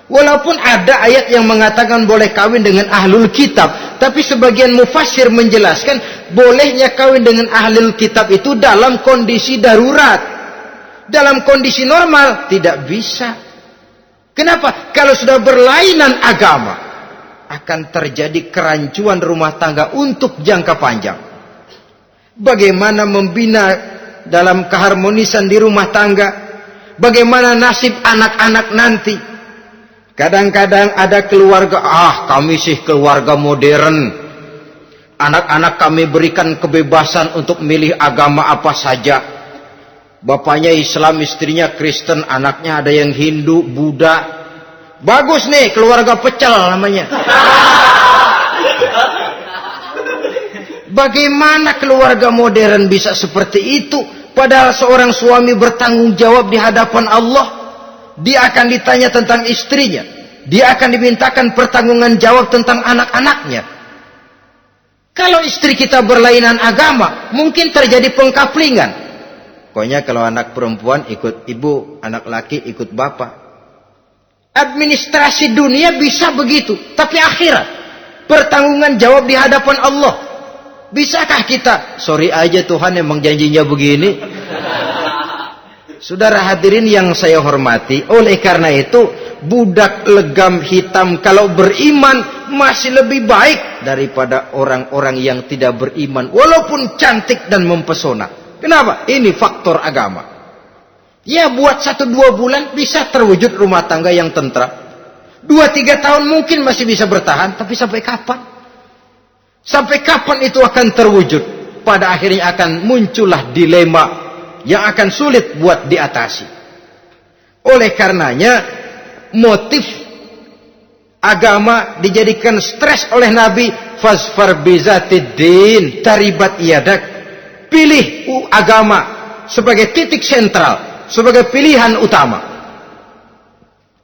Walaupun ada ayat yang mengatakan boleh kawin dengan ahlul kitab. Tapi sebagian mufassir menjelaskan bolehnya kawin dengan ahlul kitab itu dalam kondisi darurat. Dalam kondisi normal tidak bisa. Kenapa? Kalau sudah berlainan agama, akan terjadi kerancuan rumah tangga untuk jangka panjang. Bagaimana membina dalam keharmonisan di rumah tangga? Bagaimana nasib anak-anak nanti? Kadang-kadang ada keluarga, kami sih keluarga modern. Anak-anak kami berikan kebebasan untuk milih agama apa saja. Bapaknya Islam, istrinya Kristen, anaknya ada yang Hindu, Buddha. Bagus nih, keluarga pecel namanya. Bagaimana keluarga modern bisa seperti itu? Padahal seorang suami bertanggung jawab di hadapan Allah. Dia akan ditanya tentang istrinya. Dia akan dimintakan pertanggungan jawab tentang anak-anaknya. Kalau istri kita berlainan agama, mungkin terjadi pengkaplingan. Pokoknya kalau anak perempuan ikut ibu, anak laki ikut bapak. Administrasi dunia bisa begitu, tapi akhirat pertanggungan jawab di hadapan Allah. Bisakah kita? Sorry aja Tuhan emang janjinya begini. Saudara hadirin yang saya hormati, oleh karena itu budak legam hitam kalau beriman masih lebih baik daripada orang-orang yang tidak beriman walaupun cantik dan mempesona. Kenapa? Ini faktor agama. Ya buat 1-2 bulan bisa terwujud rumah tangga yang tentram. 2-3 tahun mungkin masih bisa bertahan, tapi sampai kapan? Sampai kapan itu akan terwujud? Pada akhirnya akan muncullah dilema yang akan sulit buat diatasi. Oleh karenanya motif agama dijadikan stres oleh Nabi, fasfar bizatiddin taribat yadak. Pilih agama sebagai titik sentral, sebagai pilihan utama.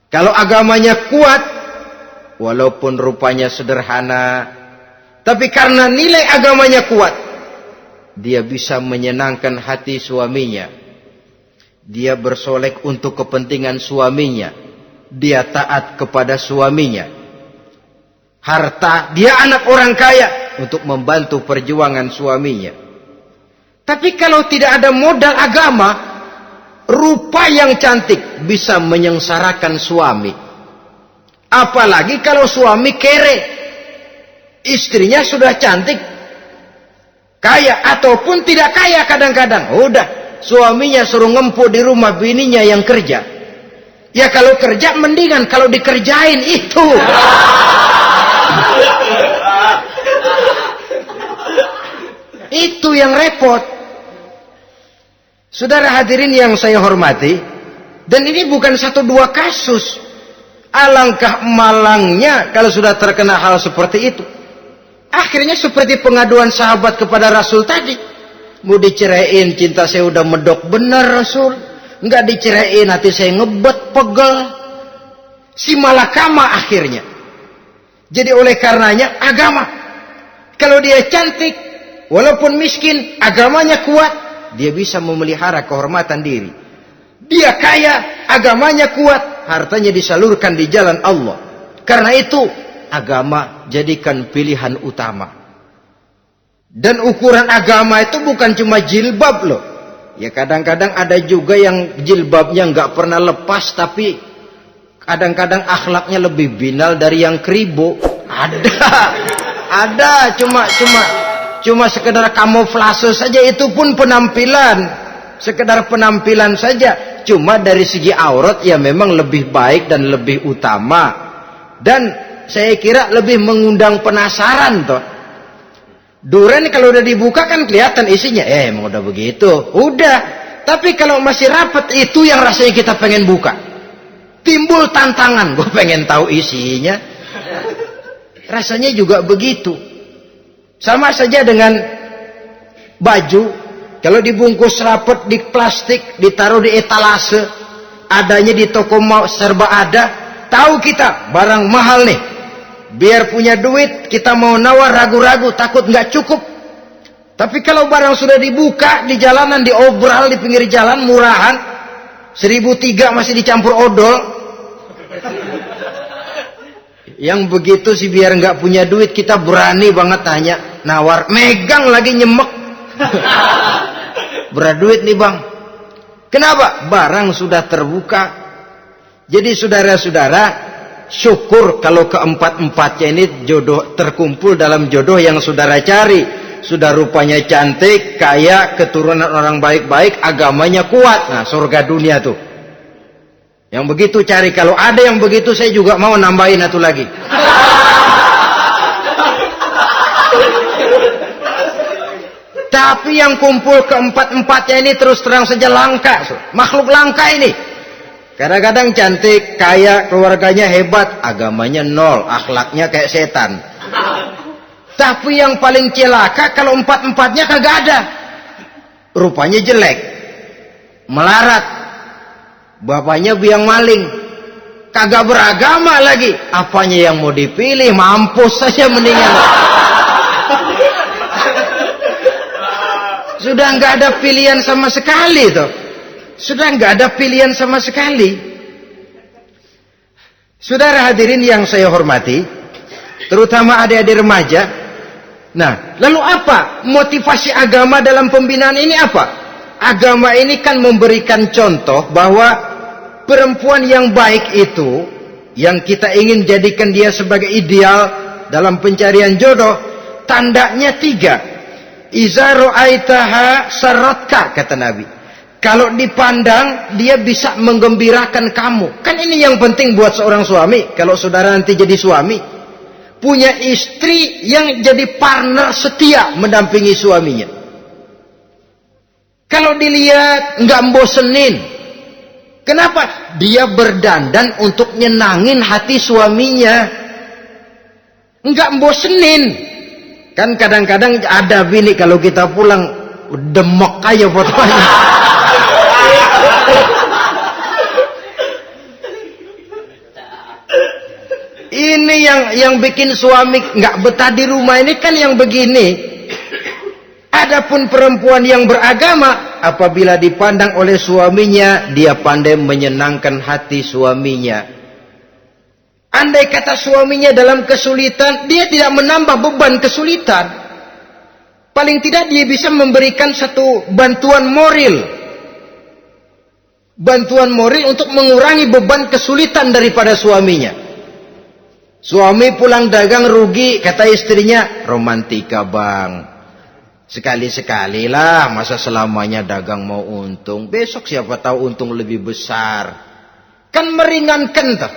Kalau agamanya kuat, walaupun rupanya sederhana, tapi karena nilai agamanya kuat, dia bisa menyenangkan hati suaminya. Dia bersolek untuk kepentingan suaminya. Dia taat kepada suaminya. Harta, dia anak orang kaya untuk membantu perjuangan suaminya. Tapi kalau tidak ada modal agama, rupa yang cantik bisa menyengsarakan suami. Apalagi kalau suami kere. Istrinya sudah cantik, kaya ataupun tidak kaya kadang-kadang. Udah, suaminya suruh ngempuk di rumah, bininya yang kerja. Ya kalau kerja mendingan kalau dikerjain itu. Itu yang repot. Saudara hadirin yang saya hormati, dan ini bukan satu dua kasus. Alangkah malangnya kalau sudah terkena hal seperti itu. Akhirnya seperti pengaduan sahabat kepada Rasul tadi. Mau diceraiin, cinta saya udah medok benar Rasul. Enggak diceraiin, hati saya ngebet, pegel. Si malakama akhirnya. Jadi oleh karenanya agama. Kalau dia cantik, walaupun miskin, agamanya kuat, dia bisa memelihara kehormatan diri. Dia kaya, agamanya kuat, hartanya disalurkan di jalan Allah. Karena itu agama jadikan pilihan utama. Dan ukuran agama itu bukan cuma jilbab loh. Ya kadang-kadang ada juga yang jilbabnya nggak pernah lepas, tapi kadang-kadang akhlaknya lebih binal dari yang keribu. Ada cuma sekedar kamuflase saja, itu pun penampilan. Sekedar penampilan saja. Cuma dari segi aurat ya memang lebih baik dan lebih utama. Dan saya kira lebih mengundang penasaran toh. Duren kalau udah dibuka kan kelihatan isinya. Emang udah begitu. Udah. Tapi kalau masih rapat, itu yang rasanya kita pengen buka. Timbul tantangan. Gue pengen tahu isinya. Rasanya juga begitu. Sama saja dengan baju. Kalau dibungkus rapat di plastik, ditaruh di etalase, adanya di toko mau serba ada. Tahu kita barang mahal nih. Biar punya duit, kita mau nawar ragu-ragu, takut nggak cukup. Tapi kalau barang sudah dibuka di jalanan, diobral di pinggir jalan, murahan, 1.003 masih dicampur odol. Yang begitu sih biar nggak punya duit, kita berani banget tanya, nawar, megang lagi nyemek. Berat duit nih bang. Kenapa? Barang sudah terbuka. Jadi saudara-saudara, syukur kalau keempat-empatnya ini jodoh terkumpul dalam jodoh yang saudara cari. Sudah rupanya cantik, kaya, keturunan orang baik-baik, agamanya kuat. Nah, surga dunia tuh. Yang begitu cari. Kalau ada yang begitu, saya juga mau nambahin satu lagi. Tapi yang kumpul keempat-empatnya ini terus terang saja langka. Makhluk langka ini. Kadang-kadang cantik, kaya, keluarganya hebat, agamanya nol, akhlaknya kayak setan. Tapi yang paling celaka kalau empat-empatnya kagak ada. Rupanya jelek, melarat, bapaknya biang maling, kagak beragama lagi. Apanya yang mau dipilih? Mampus saja mendingan. Sudah nggak ada pilihan sama sekali tuh. Sudah nggak ada pilihan sama sekali. Saudara hadirin yang saya hormati, terutama adik-adik remaja. Nah, lalu apa motivasi agama dalam pembinaan ini apa? Agama ini kan memberikan contoh bahwa perempuan yang baik itu, yang kita ingin jadikan dia sebagai ideal dalam pencarian jodoh, tandanya 3. Iza ra'aitaha saratka, kata Nabi. Kalau dipandang, dia bisa menggembirakan kamu. Kan ini yang penting buat seorang suami. Kalau saudara nanti jadi suami, punya istri yang jadi partner setia mendampingi suaminya. Kalau dilihat nggak bosenin, Kenapa? Dia berdandan untuk nyenangin hati suaminya. Enggak bosenin. Kan kadang-kadang ada bini kalau kita pulang demek aja fotonya. Ini yang bikin suami nggak betah di rumah ini kan yang begini. Adapun perempuan yang beragama, apabila dipandang oleh suaminya, dia pandai menyenangkan hati suaminya. Andai kata suaminya dalam kesulitan, dia tidak menambah beban kesulitan. Paling tidak dia bisa memberikan satu bantuan moral. Bantuan moral untuk mengurangi beban kesulitan daripada suaminya. Suami pulang dagang rugi, kata istrinya, romantika bang. Sekali-sekali lah, masa selamanya dagang mau untung. Besok siapa tahu untung lebih besar. Kan meringankan tuh.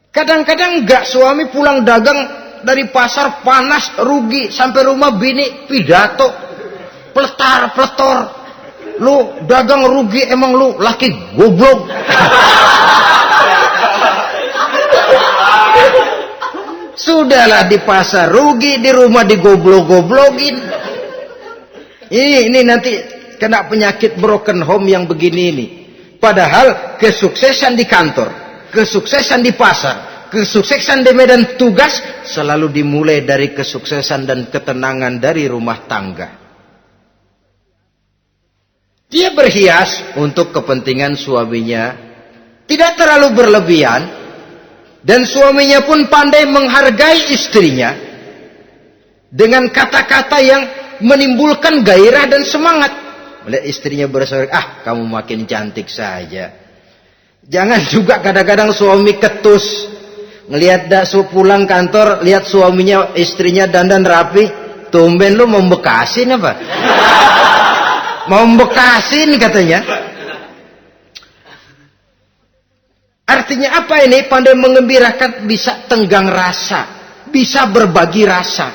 Kadang-kadang enggak, suami pulang dagang dari pasar panas, rugi. Sampai rumah bini pidato. Peletar-peletor. Lu dagang rugi, emang lu laki goblok. Sudahlah di pasar rugi, di rumah digoblok-goblokin. Ini nanti kena penyakit broken home yang begini ini. Padahal kesuksesan di kantor, kesuksesan di pasar, kesuksesan di medan tugas selalu dimulai dari kesuksesan dan ketenangan dari rumah tangga. Dia berhias untuk kepentingan suaminya, tidak terlalu berlebihan. Dan suaminya pun pandai menghargai istrinya dengan kata-kata yang menimbulkan gairah dan semangat. Melihat istrinya bersorak, kamu makin cantik saja. Jangan juga kadang-kadang suami ketus. Ngelihat pulang kantor, lihat suaminya, istrinya dandan rapi. Tumben lu mau bekasin apa? Mau bekasin katanya. Artinya apa ini? Pandai mengembirakan, bisa tenggang rasa, bisa berbagi rasa.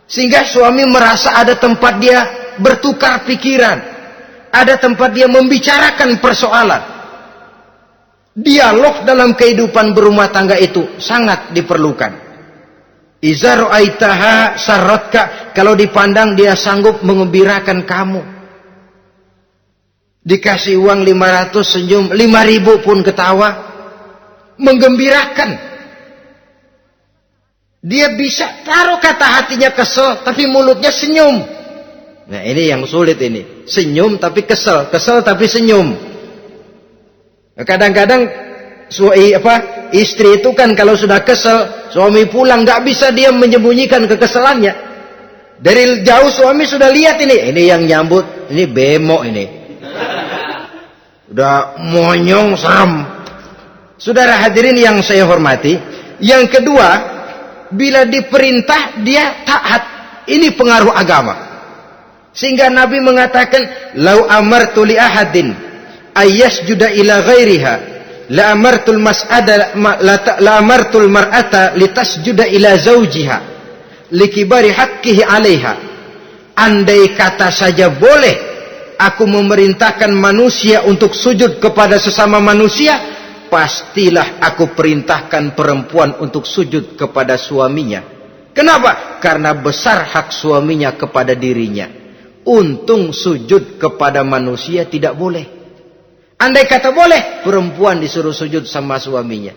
Sehingga suami merasa ada tempat dia bertukar pikiran, ada tempat dia membicarakan persoalan. Dialog dalam kehidupan berumah tangga itu sangat diperlukan. Iza ra'aitaha sarratka, kalau dipandang dia sanggup mengembirakan kamu. Dikasih uang 500 senyum, 5.000 pun ketawa, menggembirakan. Dia bisa taruh kata hatinya kesel, tapi mulutnya senyum. Nah ini yang sulit ini, senyum tapi kesel, kesel tapi senyum. Kadang-kadang istri itu kan kalau sudah kesel, suami pulang nggak bisa dia menyembunyikan kekesalannya. Dari jauh suami sudah lihat ini yang nyambut, ini bemo ini. Udah monyong, serem. Saudara hadirin yang saya hormati, yang kedua, bila diperintah dia taat. Ini pengaruh agama. Sehingga Nabi mengatakan, "Lau amartu li ahadin ayyasjuda ila ghairiha, la amartul mas'ada la amartul mar'ata litasjuda ila zawjiha likibari haqqihi 'alaiha." Andai kata saja boleh aku memerintahkan manusia untuk sujud kepada sesama manusia, pastilah aku perintahkan perempuan untuk sujud kepada suaminya. Kenapa? Karena besar hak suaminya kepada dirinya. Untung sujud kepada manusia tidak boleh. Andai kata boleh, perempuan disuruh sujud sama suaminya.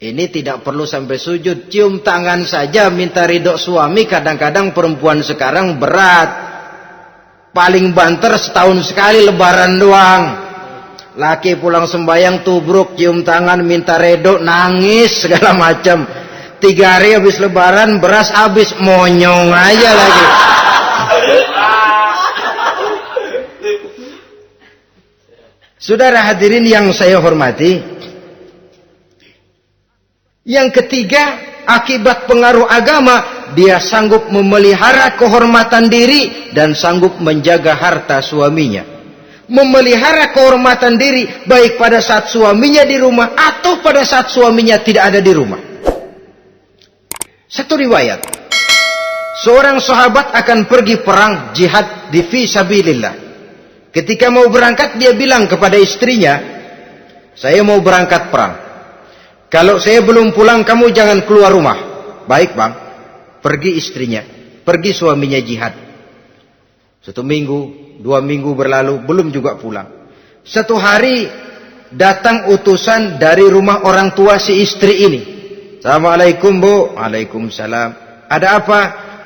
Ini tidak perlu sampai sujud, cium tangan saja minta ridho suami. Kadang-kadang perempuan sekarang berat. Paling banter setahun sekali lebaran doang. Laki pulang sembahyang tubruk, cium tangan minta redo, nangis segala macam. 3 hari habis lebaran beras habis, monyong aja lagi. Saudara hadirin yang saya hormati, yang ketiga, akibat pengaruh agama, dia sanggup memelihara kehormatan diri dan sanggup menjaga harta suaminya. Memelihara kehormatan diri baik pada saat suaminya di rumah atau pada saat suaminya tidak ada di rumah. Satu riwayat, seorang sahabat akan pergi perang jihad di fi sabilillah. Ketika mau berangkat dia bilang kepada istrinya, saya mau berangkat perang. Kalau saya belum pulang kamu jangan keluar rumah. Baik bang. Pergi istrinya, pergi suaminya jihad. 1 minggu, 2 minggu berlalu, belum juga pulang. Satu hari datang utusan dari rumah orang tua si istri ini. Assalamualaikum bu. Waalaikumsalam. Ada apa?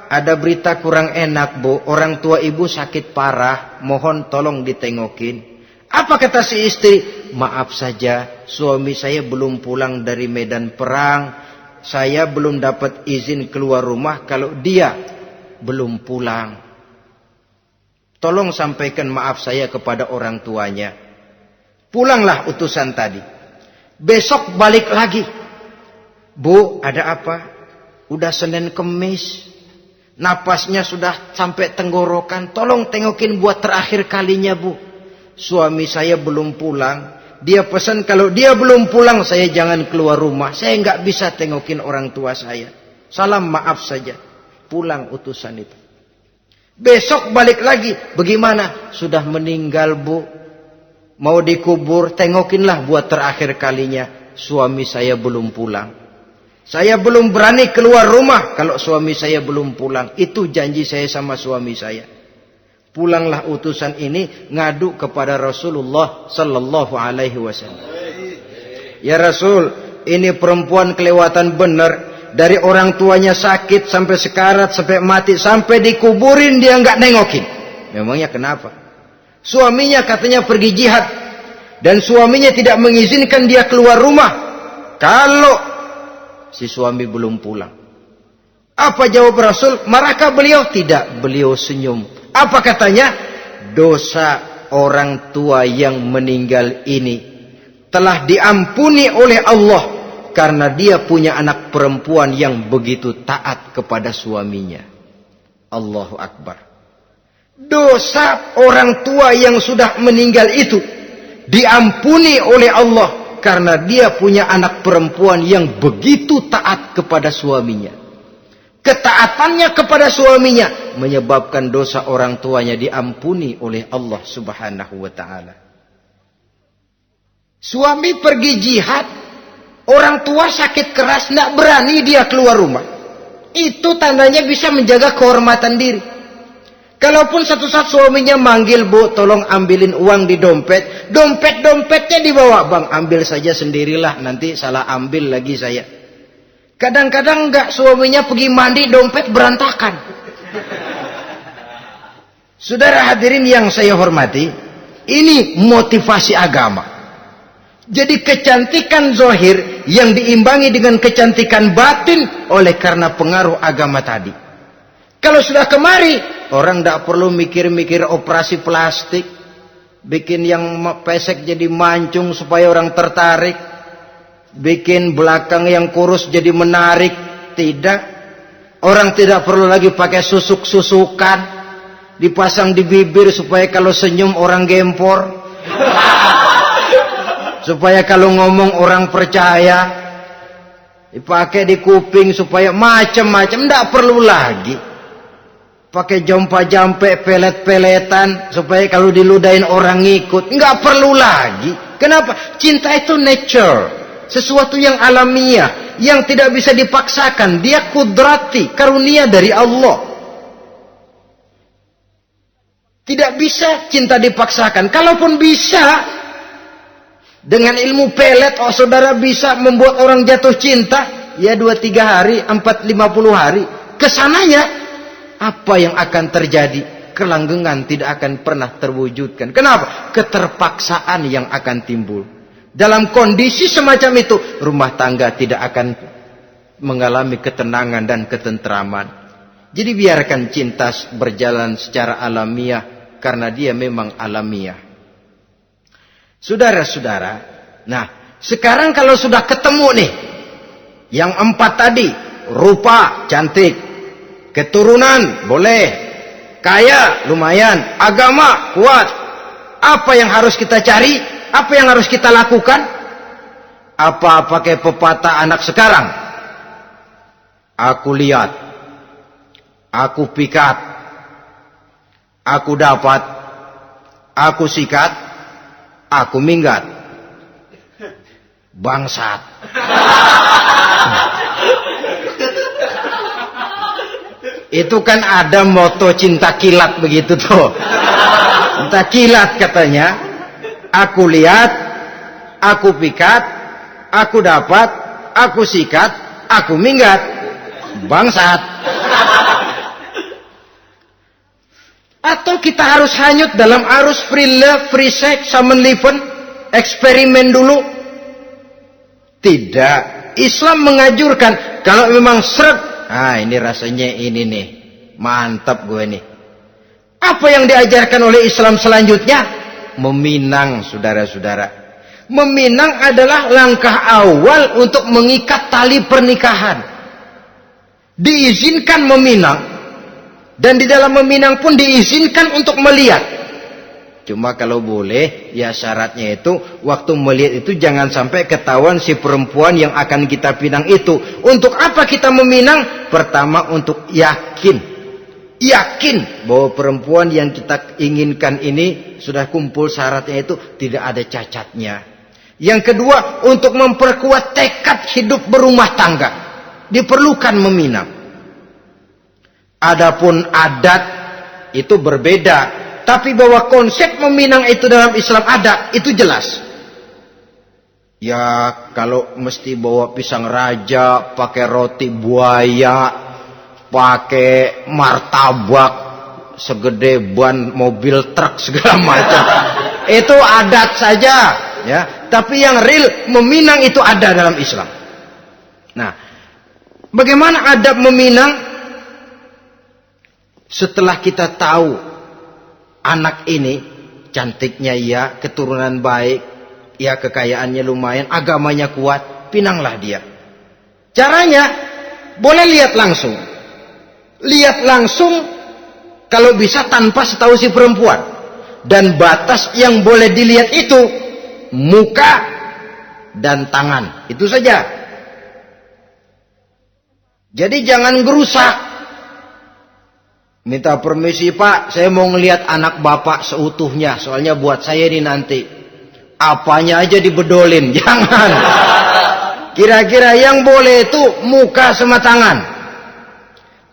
Ada berita kurang enak bu. Orang tua ibu sakit parah. Mohon tolong ditengokin. Apa kata si istri? Maaf saja, suami saya belum pulang dari medan perang. Saya belum dapat izin keluar rumah kalau dia belum pulang. Tolong sampaikan maaf saya kepada orang tuanya. Pulanglah utusan tadi. Besok balik lagi. Bu, ada apa? Udah Senin Kemis. Napasnya sudah sampai tenggorokan. Tolong tengokin buat terakhir kalinya bu. Suami saya belum pulang. Dia pesan kalau dia belum pulang saya jangan keluar rumah. Saya nggak bisa tengokin orang tua saya. Salam maaf saja. Pulang utusan itu. Besok balik lagi. Bagaimana? Sudah meninggal bu. Mau dikubur. Tengokinlah buat terakhir kalinya. Suami saya belum pulang. Saya belum berani keluar rumah kalau suami saya belum pulang. Itu janji saya sama suami saya. Pulanglah utusan ini ngadu kepada Rasulullah sallallahu alaihi wasallam. Ya Rasul, ini perempuan kelewatan benar. Dari orang tuanya sakit sampai sekarat, sampai mati, sampai dikuburin dia nggak nengokin. Memangnya kenapa? Suaminya katanya pergi jihad dan suaminya tidak mengizinkan dia keluar rumah kalau si suami belum pulang. Apa jawab Rasul? Marahkah beliau? Tidak, beliau senyum. Apa katanya? Dosa orang tua yang meninggal ini telah diampuni oleh Allah karena dia punya anak perempuan yang begitu taat kepada suaminya. Allahu Akbar. Dosa orang tua yang sudah meninggal itu diampuni oleh Allah karena dia punya anak perempuan yang begitu taat kepada suaminya. Ketaatannya kepada suaminya menyebabkan dosa orang tuanya diampuni oleh Allah Subhanahu wa taala. Suami pergi jihad, orang tua sakit keras, tidak berani dia keluar rumah. Itu tandanya bisa menjaga kehormatan diri. Kalaupun satu saat suaminya manggil, bu, tolong ambilin uang di dompet. Dompetnya dibawa, bang, ambil saja sendirilah, nanti salah ambil lagi saya. Kadang-kadang enggak, suaminya pergi mandi, dompet berantakan. Saudara hadirin yang saya hormati, ini motivasi agama. Jadi kecantikan zahir yang diimbangi dengan kecantikan batin oleh karena pengaruh agama tadi. Kalau sudah kemari, orang tidak perlu mikir-mikir operasi plastik, bikin yang pesek jadi mancung supaya orang tertarik, bikin belakang yang kurus jadi menarik. Tidak. Orang tidak perlu lagi pakai susuk-susukan, dipasang di bibir supaya kalau senyum orang gempor, supaya kalau ngomong orang percaya, dipakai di kuping supaya macam-macam. Tidak perlu lagi pakai jompa-jampe, pelet-peletan supaya kalau diludahin orang ngikut. Nggak perlu lagi. Kenapa? Cinta itu nature, sesuatu yang alamiah, yang tidak bisa dipaksakan. Dia kudrati, karunia dari Allah. Tidak bisa cinta dipaksakan. Kalaupun bisa, dengan ilmu pelet, oh saudara bisa membuat orang jatuh cinta, ya 2-3 hari, 4-50 hari. Kesananya, apa yang akan terjadi? Kelanggengan tidak akan pernah terwujudkan. Kenapa? Keterpaksaan yang akan timbul. Dalam kondisi semacam itu, rumah tangga tidak akan mengalami ketenangan dan ketentraman. Jadi biarkan cinta berjalan secara alamiah, karena dia memang alamiah. Saudara-saudara, nah sekarang kalau sudah ketemu nih, yang 4 tadi, rupa cantik, keturunan boleh, kaya lumayan, agama kuat. Apa yang harus kita cari? Apa yang harus kita lakukan? Apa pakai pepatah anak sekarang? Aku lihat, aku pikat, aku dapat, aku sikat, aku minggat. Bangsat. Itu kan ada moto cinta kilat begitu tuh. Cinta kilat katanya. Aku lihat, aku pikat, aku dapat, aku sikat, aku minggat. Bangsat. Atau kita harus hanyut dalam arus free love, free sex, summon liven, eksperimen dulu? Tidak. Islam mengajurkan kalau memang seret, ini rasanya ini nih, mantap gue nih. Apa yang diajarkan oleh Islam selanjutnya? Meminang, saudara-saudara. Meminang adalah langkah awal untuk mengikat tali pernikahan. Diizinkan meminang, dan di dalam meminang pun diizinkan untuk melihat. Cuma kalau boleh, ya syaratnya itu waktu melihat itu jangan sampai ketahuan si perempuan yang akan kita pinang itu. Untuk apa kita meminang? Pertama untuk yakin bahwa perempuan yang kita inginkan ini sudah kumpul syaratnya itu, tidak ada cacatnya. Yang kedua, untuk memperkuat tekad hidup berumah tangga, diperlukan meminang. Adapun adat itu berbeda. Tapi bahwa konsep meminang itu dalam Islam ada, itu jelas. Ya kalau mesti bawa pisang raja, pakai roti buaya, pakai martabak segede ban mobil truk segala macam, itu adat saja, ya. Tapi yang real meminang itu ada dalam Islam. Nah, bagaimana adab meminang? Setelah kita tahu anak ini cantiknya ya, keturunan baik, ya kekayaannya lumayan, agamanya kuat, pinanglah dia. Caranya boleh lihat langsung. Lihat langsung kalau bisa tanpa setahu si perempuan. Dan batas yang boleh dilihat itu muka dan tangan. Itu saja. Jadi jangan gerusak. Minta permisi Pak, saya mau ngelihat anak bapak seutuhnya. Soalnya buat saya ini nanti. Apanya aja dibedolin. Jangan. Kira-kira yang boleh itu muka sama tangan.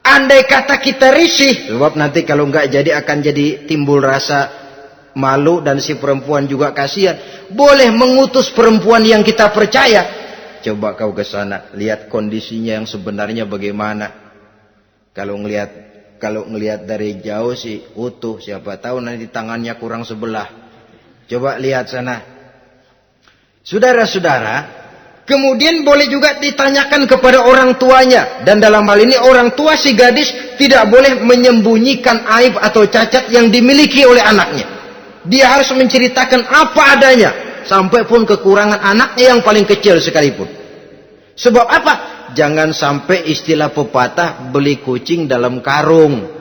Andai kata kita risih. Sebab nanti kalau nggak jadi akan jadi timbul rasa malu. Dan si perempuan juga kasihan. Boleh mengutus perempuan yang kita percaya. Coba kau ke sana. Lihat kondisinya yang sebenarnya bagaimana. Kalau ngelihat dari jauh sih utuh, siapa tahu nanti tangannya kurang sebelah. Coba lihat sana. Saudara-saudara, kemudian boleh juga ditanyakan kepada orang tuanya. Dan dalam hal ini orang tua si gadis tidak boleh menyembunyikan aib atau cacat yang dimiliki oleh anaknya. Dia harus menceritakan apa adanya, sampai pun kekurangan anaknya yang paling kecil sekalipun. Sebab apa? Jangan sampai istilah pepatah beli kucing dalam karung.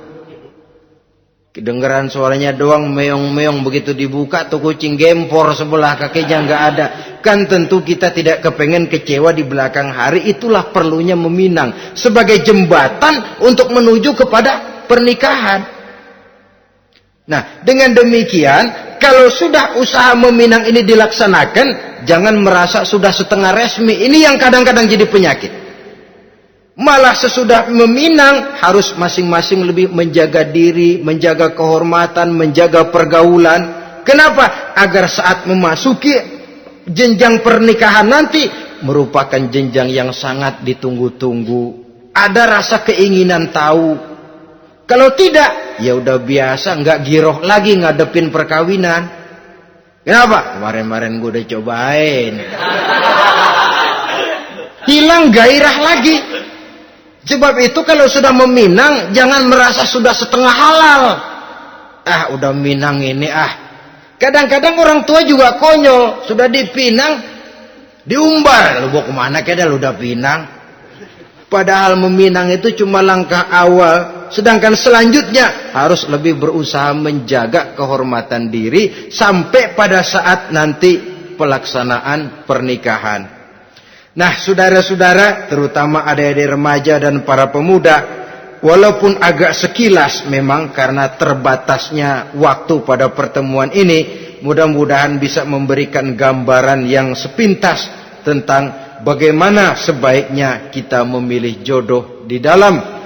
Kedengeran suaranya doang meong-meong, begitu dibuka tuh kucing gempor sebelah kakinya nggak ada. Kan tentu kita tidak kepengen kecewa di belakang hari. Itulah perlunya meminang sebagai jembatan untuk menuju kepada pernikahan. Nah, dengan demikian kalau sudah usaha meminang ini dilaksanakan, jangan merasa sudah setengah resmi. Ini yang kadang-kadang jadi penyakit. Malah sesudah meminang harus masing-masing lebih menjaga diri, menjaga kehormatan, menjaga pergaulan. Kenapa? Agar saat memasuki jenjang pernikahan nanti merupakan jenjang yang sangat ditunggu-tunggu. Ada rasa keinginan tahu. Kalau tidak, ya udah biasa, nggak giroh lagi ngadepin perkawinan. Kenapa? Kemarin-kemarin gue udah cobain. Hilang gairah lagi. Sebab itu kalau sudah meminang, jangan merasa sudah setengah halal. Udah minang ini Kadang-kadang orang tua juga konyol. Sudah dipinang, diumbar. Lu mau kemana keda lu udah pinang? Padahal meminang itu cuma langkah awal. Sedangkan selanjutnya harus lebih berusaha menjaga kehormatan diri. Sampai pada saat nanti pelaksanaan pernikahan. Nah, saudara-saudara, terutama adik-adik remaja dan para pemuda, walaupun agak sekilas memang karena terbatasnya waktu pada pertemuan ini, mudah-mudahan bisa memberikan gambaran yang sepintas tentang bagaimana sebaiknya kita memilih jodoh di dalam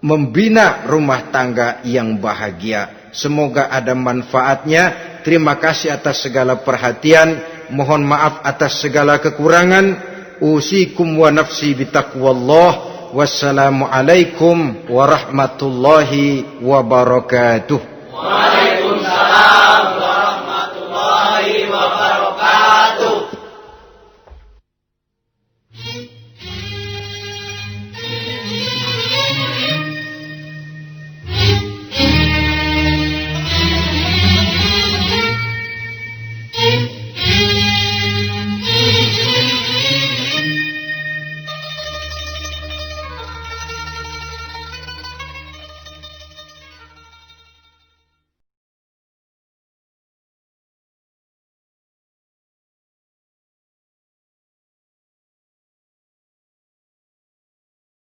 membina rumah tangga yang bahagia. Semoga ada manfaatnya. Terima kasih atas segala perhatian. Mohon maaf atas segala kekurangan. Usikum wa nafsi bitaqwallah. Wassalamualaikum warahmatullahi wabarakatuh. Waalaikumsalam